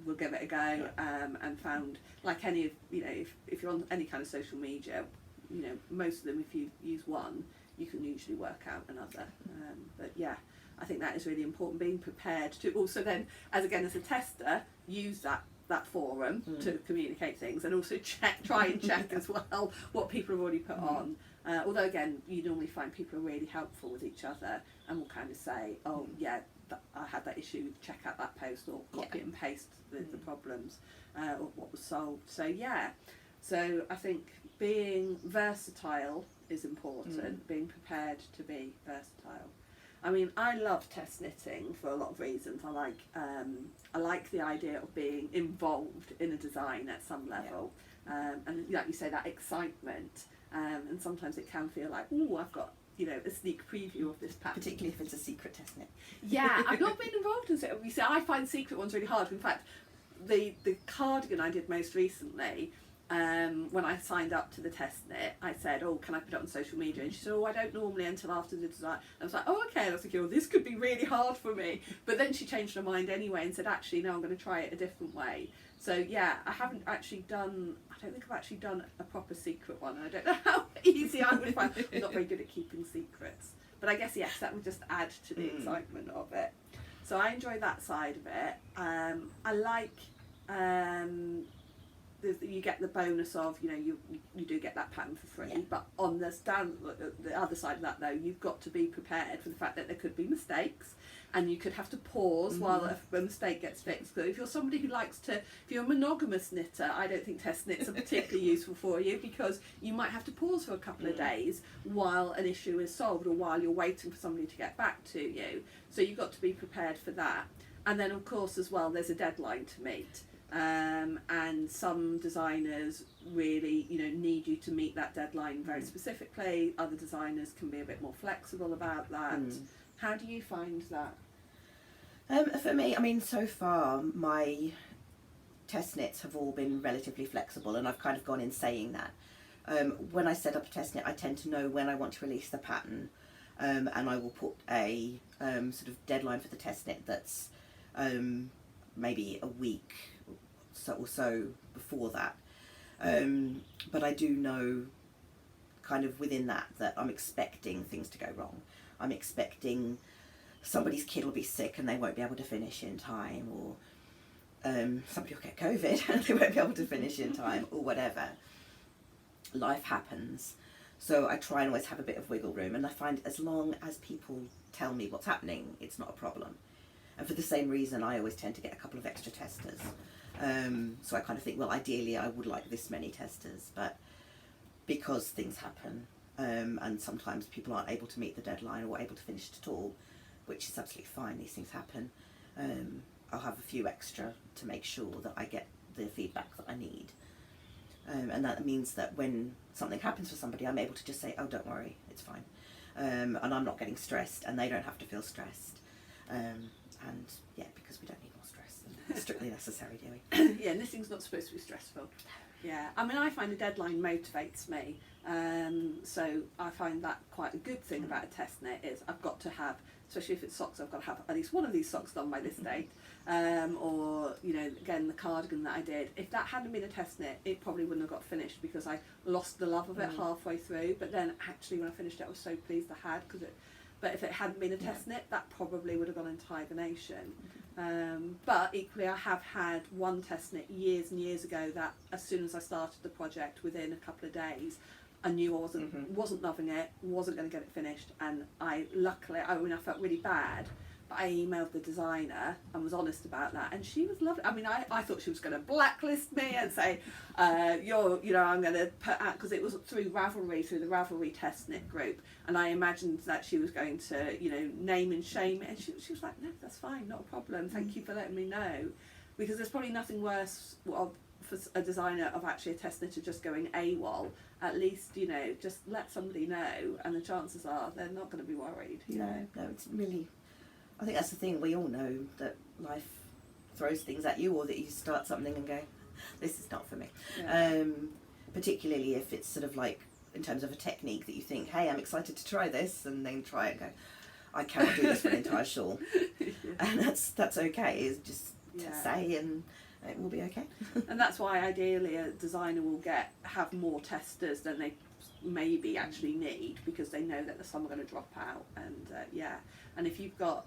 we'll give it a go, and found, like any of, you know, if you're on any kind of social media, you know, most of them, if you use one, you can usually work out another. But yeah, I think that is really important, being prepared to also then, as a tester, use that forum to communicate things, and also try and check as well what people have already put on. Although again, you normally find people are really helpful with each other, and will kind of say, oh yeah, I had that issue, check out that post, or copy and paste the problems, or what was solved. So yeah, so I think being versatile is important, being prepared to be versatile. I mean, I love test knitting for a lot of reasons. I like the idea of being involved in a design at some level, and like you say, that excitement, and sometimes it can feel like, oh, I've got, you know, a sneak preview of this pattern. Particularly if it's a secret test knit. Yeah, I've not been involved in it. You see, I find secret ones really hard. In fact, the cardigan I did most recently, when I signed up to the test knit, I said, oh, can I put it on social media? And she said, oh, I don't normally until after the design. I was like, oh, okay. And I was like, oh, this could be really hard for me. But then she changed her mind anyway and said, actually, no, I'm going to try it a different way. So yeah, I don't think I've actually done a proper secret one. I don't know how easy I would find. I'm not very good at keeping secrets. But I guess, yes, that would just add to the excitement of it. So I enjoy that side of it. I like, you get the bonus of, you know, you do get that pattern for free, but on the other side of that though, you've got to be prepared for the fact that there could be mistakes, and you could have to pause while a mistake gets fixed. So if you're somebody who likes to, if you're a monogamous knitter, I don't think test knits are particularly useful for you, because you might have to pause for a couple of days while an issue is solved, or while you're waiting for somebody to get back to you. So you've got to be prepared for that. And then of course as well, there's a deadline to meet. And some designers really, you know, need you to meet that deadline very specifically. Other designers can be a bit more flexible about that. How do you find that? For me, I mean, so far my test knits have all been relatively flexible, and I've kind of gone in saying that. When I set up a test knit, I tend to know when I want to release the pattern, and I will put a sort of deadline for the test knit that's maybe a week or so before that. But I do know kind of within that I'm expecting things to go wrong. I'm expecting somebody's kid will be sick and they won't be able to finish in time, or somebody will get COVID and they won't be able to finish in time, or whatever. Life happens. So I try and always have a bit of wiggle room, and I find as long as people tell me what's happening, it's not a problem. And for the same reason, I always tend to get a couple of extra testers. So I kind of think, well, ideally I would like this many testers, but because things happen, and sometimes people aren't able to meet the deadline or able to finish it at all, which is absolutely fine, these things happen, I'll have a few extra to make sure that I get the feedback that I need. And that means that when something happens for somebody, I'm able to just say, oh, don't worry, it's fine. And I'm not getting stressed, and they don't have to feel stressed. And yeah, because we don't need more stress than strictly necessary, do we? Yeah, knitting's not supposed to be stressful. Yeah, I mean, I find a deadline motivates me. So I find that quite a good thing about a test knit is I've got to have, especially if it's socks, I've got to have at least one of these socks done by this date. Or, you know, again, the cardigan that I did, if that hadn't been a test knit, it probably wouldn't have got finished because I lost the love of it halfway through. But then actually when I finished it, I was so pleased I had, but if it hadn't been a test knit, that probably would have gone into hibernation. But equally, I have had one test knit years and years ago that as soon as I started the project, within a couple of days, I knew I wasn't loving it, wasn't going to get it finished, and I felt really bad, but I emailed the designer and was honest about that, and she was lovely. I mean, I thought she was going to blacklist me and say, I'm going to put out, because it was through the Ravelry test knit group, and I imagined that she was going to, name and shame it, and she was like, no, that's fine, not a problem, thank you for letting me know, because there's probably nothing worse for a designer of actually a test knitter just going AWOL. At least, just let somebody know, and the chances are they're not going to be worried. No, it's really, I think that's the thing, we all know that life throws things at you, or that you start something and go, this is not for me. Yeah. Particularly if it's sort of like, in terms of a technique that you think, hey, I'm excited to try this, and then try it and go, I cannot do this for an entire shawl. Yeah. And that's okay, it's just to say, and it will be okay. And that's why ideally a designer will have more testers than they maybe actually need, because they know that some are going to drop out. And and if you've got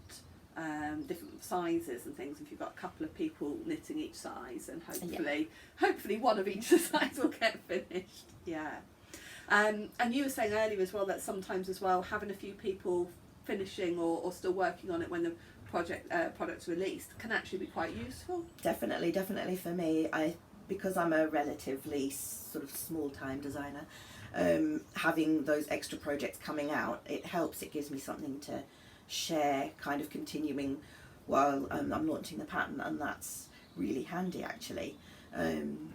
different sizes and things, if you've got a couple of people knitting each size, and hopefully one of each size will get finished. And you were saying earlier as well that sometimes as well having a few people finishing or still working on it when the product's released can actually be quite useful. Definitely for me, because I'm a relatively sort of small-time designer, having those extra projects coming out, it helps. It gives me something to share, kind of continuing while I'm launching the pattern, and that's really handy actually.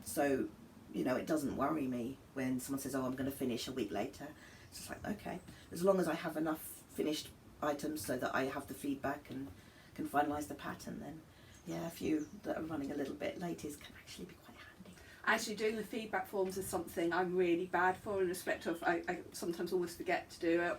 So it doesn't worry me when someone says, oh, I'm going to finish a week later. It's just like, okay, as long as I have enough finished items so that I have the feedback and can finalise the pattern, then a few that are running a little bit late can actually be quite handy. Actually, doing the feedback forms is something I'm really bad for, in respect of I sometimes almost forget to do it,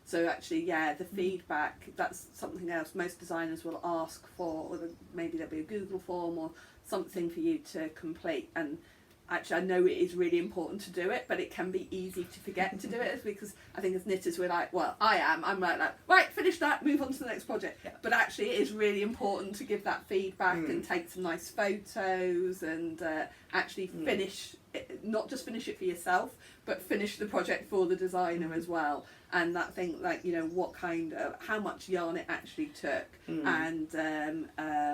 the feedback, that's something else most designers will ask for, or maybe there'll be a Google form or something for you to complete, and actually I know it is really important to do it, but it can be easy to forget to do it, because I think as knitters we're like, well, I'm like, right, finish that, move on to the next project. Yeah. But actually it is really important to give that feedback and take some nice photos and actually finish it, not just finish it for yourself, but finish the project for the designer as well. And that thing, how much yarn it actually took, and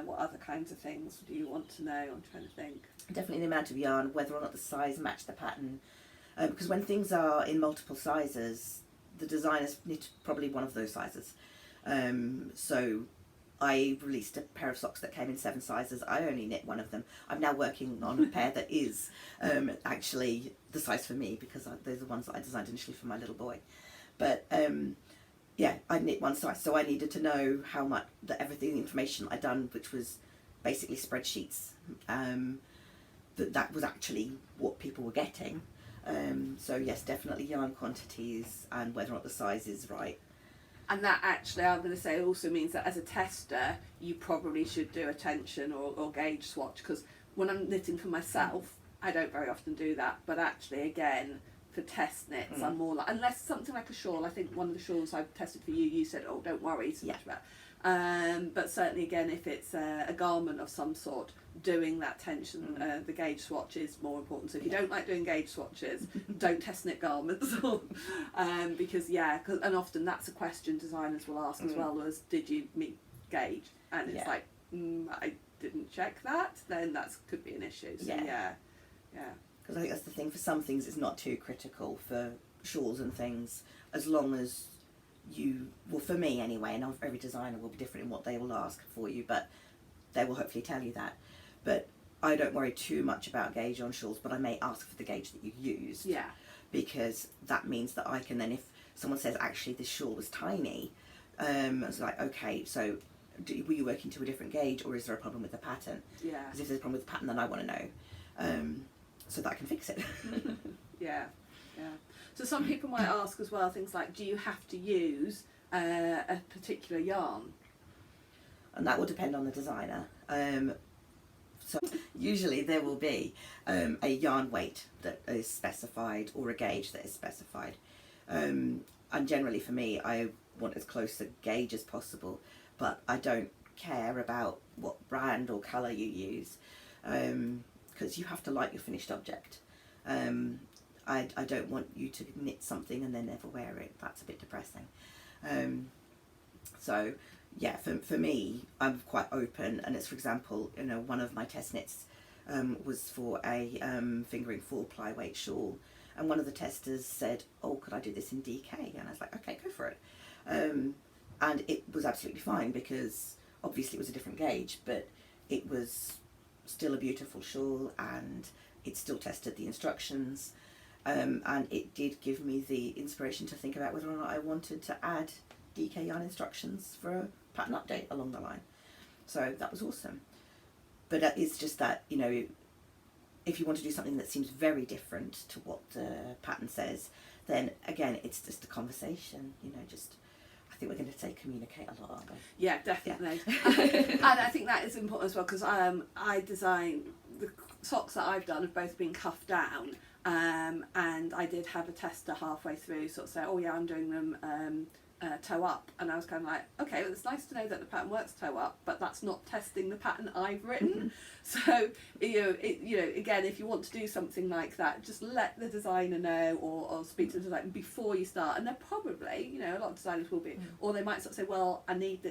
what other kinds of things do you want to know? I'm trying to think. Definitely the amount of yarn, whether or not the size matched the pattern, because when things are in multiple sizes, the designers knit probably one of those sizes. So I released a pair of socks that came in 7 sizes. I only knit one of them. I'm now working on a pair that is actually the size for me, because those are the ones that I designed initially for my little boy. But I knit one size, so I needed to know how much, the information I'd done, which was basically spreadsheets, that was actually what people were getting. So yes, definitely yarn quantities and whether or not the size is right. And that actually, I'm going to say, also means that as a tester, you probably should do a tension or gauge swatch, because when I'm knitting for myself, I don't very often do that. But actually, again, for test knits, I'm more like, unless something like a shawl. I think one of the shawls I've tested for you, you said, oh, don't worry so much about. But certainly, again, if it's a garment of some sort, doing that tension, the gauge swatch is more important. So if you don't like doing gauge swatches, don't test knit garments. Because and often that's a question designers will ask as well, as did you meet gauge? And it's like, I didn't check that, then that could be an issue. So yeah. Because I think that's the thing, for some things it's not too critical, for shawls and things, as long as for me anyway, and every designer will be different in what they will ask for you, but they will hopefully tell you that. But I don't worry too much about gauge on shawls, but I may ask for the gauge that you used. Yeah. Because that means that I can then, if someone says, actually this shawl was tiny, it's like, okay, so were you working to a different gauge, or is there a problem with the pattern? Yeah. Because if there's a problem with the pattern, then I want to know, so that I can fix it. Yeah. So some people might ask as well, things like, do you have to use a particular yarn? And that will depend on the designer. So usually there will be a yarn weight that is specified, or a gauge that is specified. And generally for me, I want as close a gauge as possible, but I don't care about what brand or colour you use, because you have to like your finished object. I don't want you to knit something and then never wear it. That's a bit depressing. So yeah, for me, I'm quite open, and it's, for example, one of my test knits was for a fingering 4-ply weight shawl, and one of the testers said, oh, could I do this in DK? And I was like, okay, go for it. And it was absolutely fine, because obviously it was a different gauge, but it was still a beautiful shawl, and it still tested the instructions, and it did give me the inspiration to think about whether or not I wanted to add DK yarn instructions for a pattern update along the line. So that was awesome. But it's just that, if you want to do something that seems very different to what the pattern says, then again, it's just a conversation, I think we're going to say communicate a lot, aren't we? Yeah, definitely. And I think that is important as well, because I design, the socks that I've done have both been cuffed down, and I did have a tester halfway through sort of say, oh yeah, I'm doing them toe up, and I was kind of like, okay, well, it's nice to know that the pattern works toe up, but that's not testing the pattern I've written. So again, if you want to do something like that, just let the designer know, or speak to the designer before you start. And they're probably, a lot of designers will be, or they might sort of say, well, I need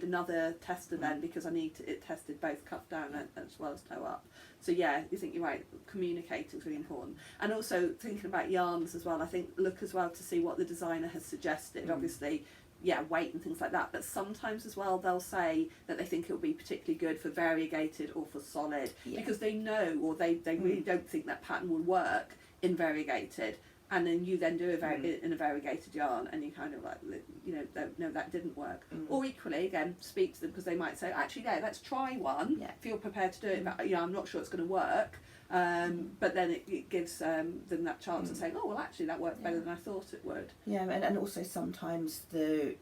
another tester then, because I need it tested both cuff down as well as toe up. So yeah, you think you're right, communicating is really important. And also thinking about yarns as well, I think look as well to see what the designer has suggested. Obviously, weight and things like that, but sometimes as well they'll say that they think it will be particularly good for variegated or for solid, because they know, or they really don't think that pattern will work in variegated, and then you then do in a variegated yarn, and you kind of like, no, that didn't work. Or equally, again, speak to them, because they might say, actually, let's try one. If you're prepared to do it, but I'm not sure it's going to work. But then it gives them that chance of saying, oh, well, actually, that worked better than I thought it would. Yeah, and also sometimes the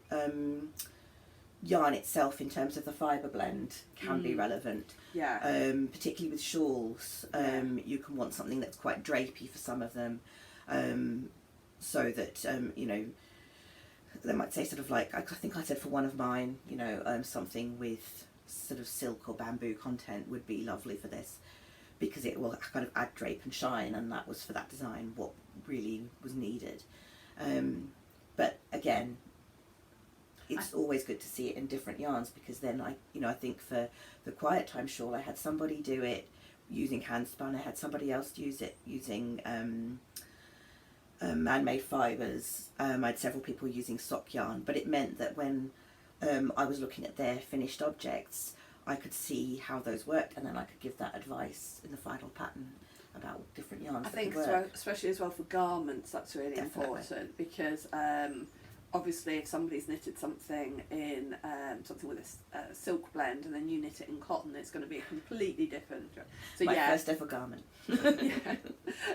yarn itself, in terms of the fibre blend, can be relevant. Yeah. Particularly with shawls, you can want something that's quite drapey for some of them. So that they might say sort of like, I think I said for one of mine, something with sort of silk or bamboo content would be lovely for this, because it will kind of add drape and shine, and that was for that design what really was needed. But again, it's always good to see it in different yarns, because then I think for the Quiet Time shawl, I had somebody do it using hand spun, I had somebody else use it using man-made fibres. I had several people using sock yarn, but it meant that when I was looking at their finished objects, I could see how those worked, and then I could give that advice in the final pattern about different yarns. I think especially as well for garments, that's really important, because obviously if somebody's knitted something in something with a silk blend and then you knit it in cotton, it's going to be a completely different. So My first ever garment.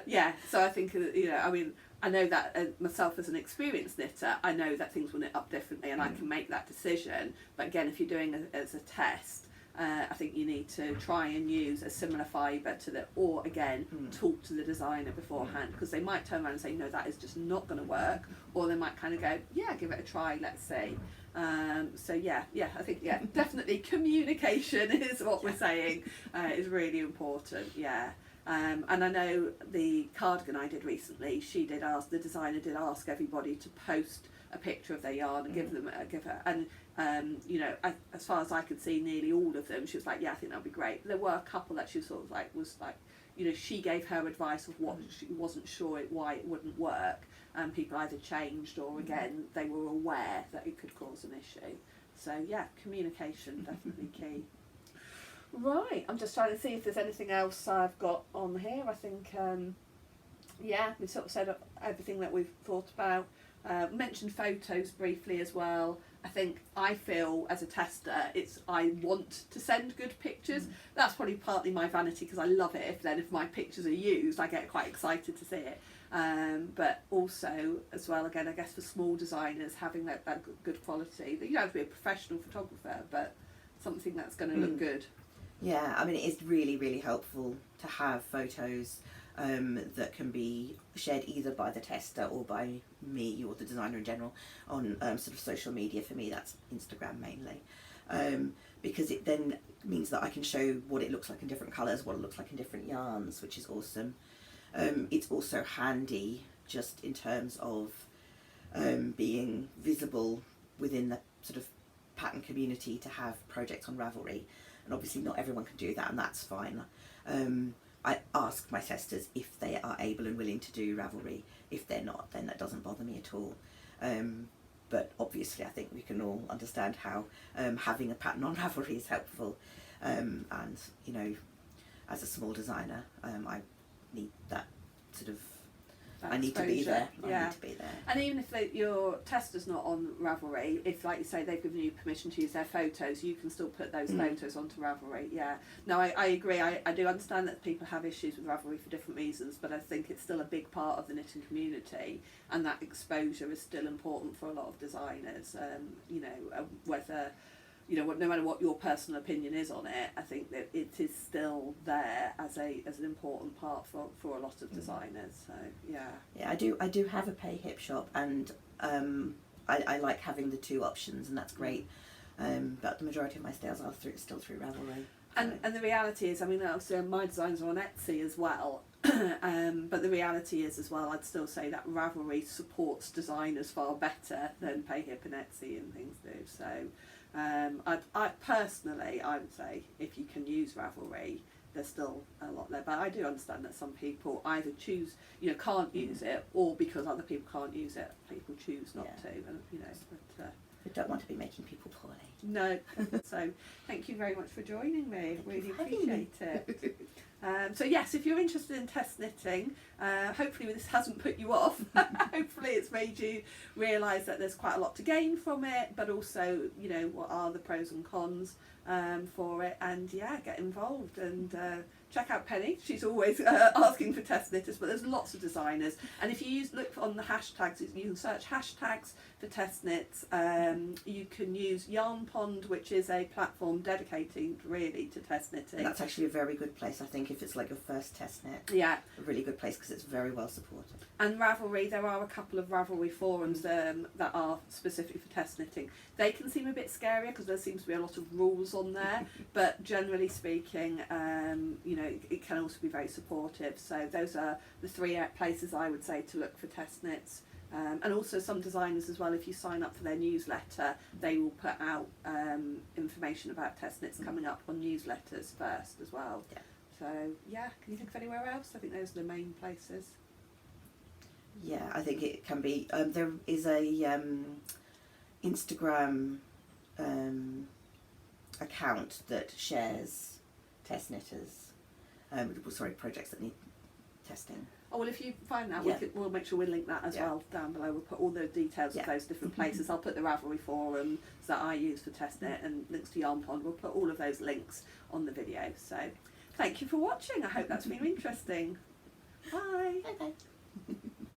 Yeah. So I think, I mean, I know that myself as an experienced knitter, I know that things will knit up differently, and I can make that decision. But again, if you're doing it as a test, I think you need to try and use a similar fibre or again, talk to the designer beforehand, because they might turn around and say, no, that is just not going to work, or they might kind of go, yeah, give it a try, let's see. So I think definitely communication is what we're saying is really important. And I know the cardigan I did recently, the designer did ask everybody to post a picture of their yarn and give her, and as far as I could see, nearly all of them, she was like, yeah, I think that'd be great. There were a couple that she sort of she gave her advice of what she wasn't sure why it wouldn't work, and people either changed or again they were aware that it could cause an issue. So communication definitely key. Right, I'm just trying to see if there's anything else I've got on here. I think we sort of said everything that we've thought about. Mentioned photos briefly as well. I feel as a tester, I want to send good pictures. That's probably partly my vanity, because I love it if my pictures are used, I get quite excited to see it. But also as well, again, I guess for small designers, having that good quality, that you don't have to be a professional photographer, but something that's going to look good. Yeah, I mean, it is really, really helpful to have photos that can be shared either by the tester or by me or the designer in general on sort of social media. For me, that's Instagram mainly, because it then means that I can show what it looks like in different colours, what it looks like in different yarns, which is awesome. It's also handy just in terms of being visible within the sort of pattern community to have projects on Ravelry. And obviously not everyone can do that, and that's fine. I ask my testers if they are able and willing to do Ravelry. If they're not, then that doesn't bother me at all. But obviously I think we can all understand how having a pattern on Ravelry is helpful. And, as a small designer, I need that sort of... I need to be there. I need to be there. And even if your tester's not on Ravelry, if, like you say, they've given you permission to use their photos, you can still put those photos onto Ravelry. No, I agree. I do understand that people have issues with Ravelry for different reasons, but I think it's still a big part of the knitting community, and that exposure is still important for a lot of designers. Whether... no matter what your personal opinion is on it, I think that it is still there as an important part for a lot of designers. So I do have a pay hip shop, and I like having the two options, and that's great. But the majority of my sales are still through Ravelry. And the reality is, I mean, obviously my designs are on Etsy as well. But the reality is as well, I'd still say that Ravelry supports designers far better than PayHip and Etsy and things do. So I personally, I would say if you can use Ravelry, there's still a lot there. But I do understand that some people either choose, can't use it, or because other people can't use it, people choose not to. And but we don't want to be making people poorly. No. So thank you very much for joining me. Really appreciate it. So yes, if you're interested in test knitting, hopefully this hasn't put you off. Hopefully it's made you realise that there's quite a lot to gain from it, but also, what are the pros and cons for it, and get involved and check out Penny. She's always asking for test knitters, but there's lots of designers, and if you look on the hashtags, you can search hashtags for test knits. You can use Yarn Pond, which is a platform dedicated really to test knitting. That's actually a very good place, I think, if it's like your first test knit. Yeah. A really good place because it's very well supported. And Ravelry, there are a couple of Ravelry forums that are specifically for test knitting. They can seem a bit scarier because there seems to be a lot of rules on there, but generally speaking, it can also be very supportive. So those are the three places I would say to look for test knits. And also some designers as well, if you sign up for their newsletter, they will put out information about test knits coming up on newsletters first as well. Yeah. So can you think of anywhere else? I think those are the main places. Yeah, I think it can be. There is a Instagram account that shares test knitters, projects that need testing. Oh, well, if you find that, Yeah. we'll make sure we link that as Yeah. well down below. We'll put all the details Yeah. of those different places. I'll put the Ravelry forums that I use for testing it and links to Yarn Pond. We'll put all of those links on the video. So thank you for watching. I hope that's been interesting. Bye. Bye bye.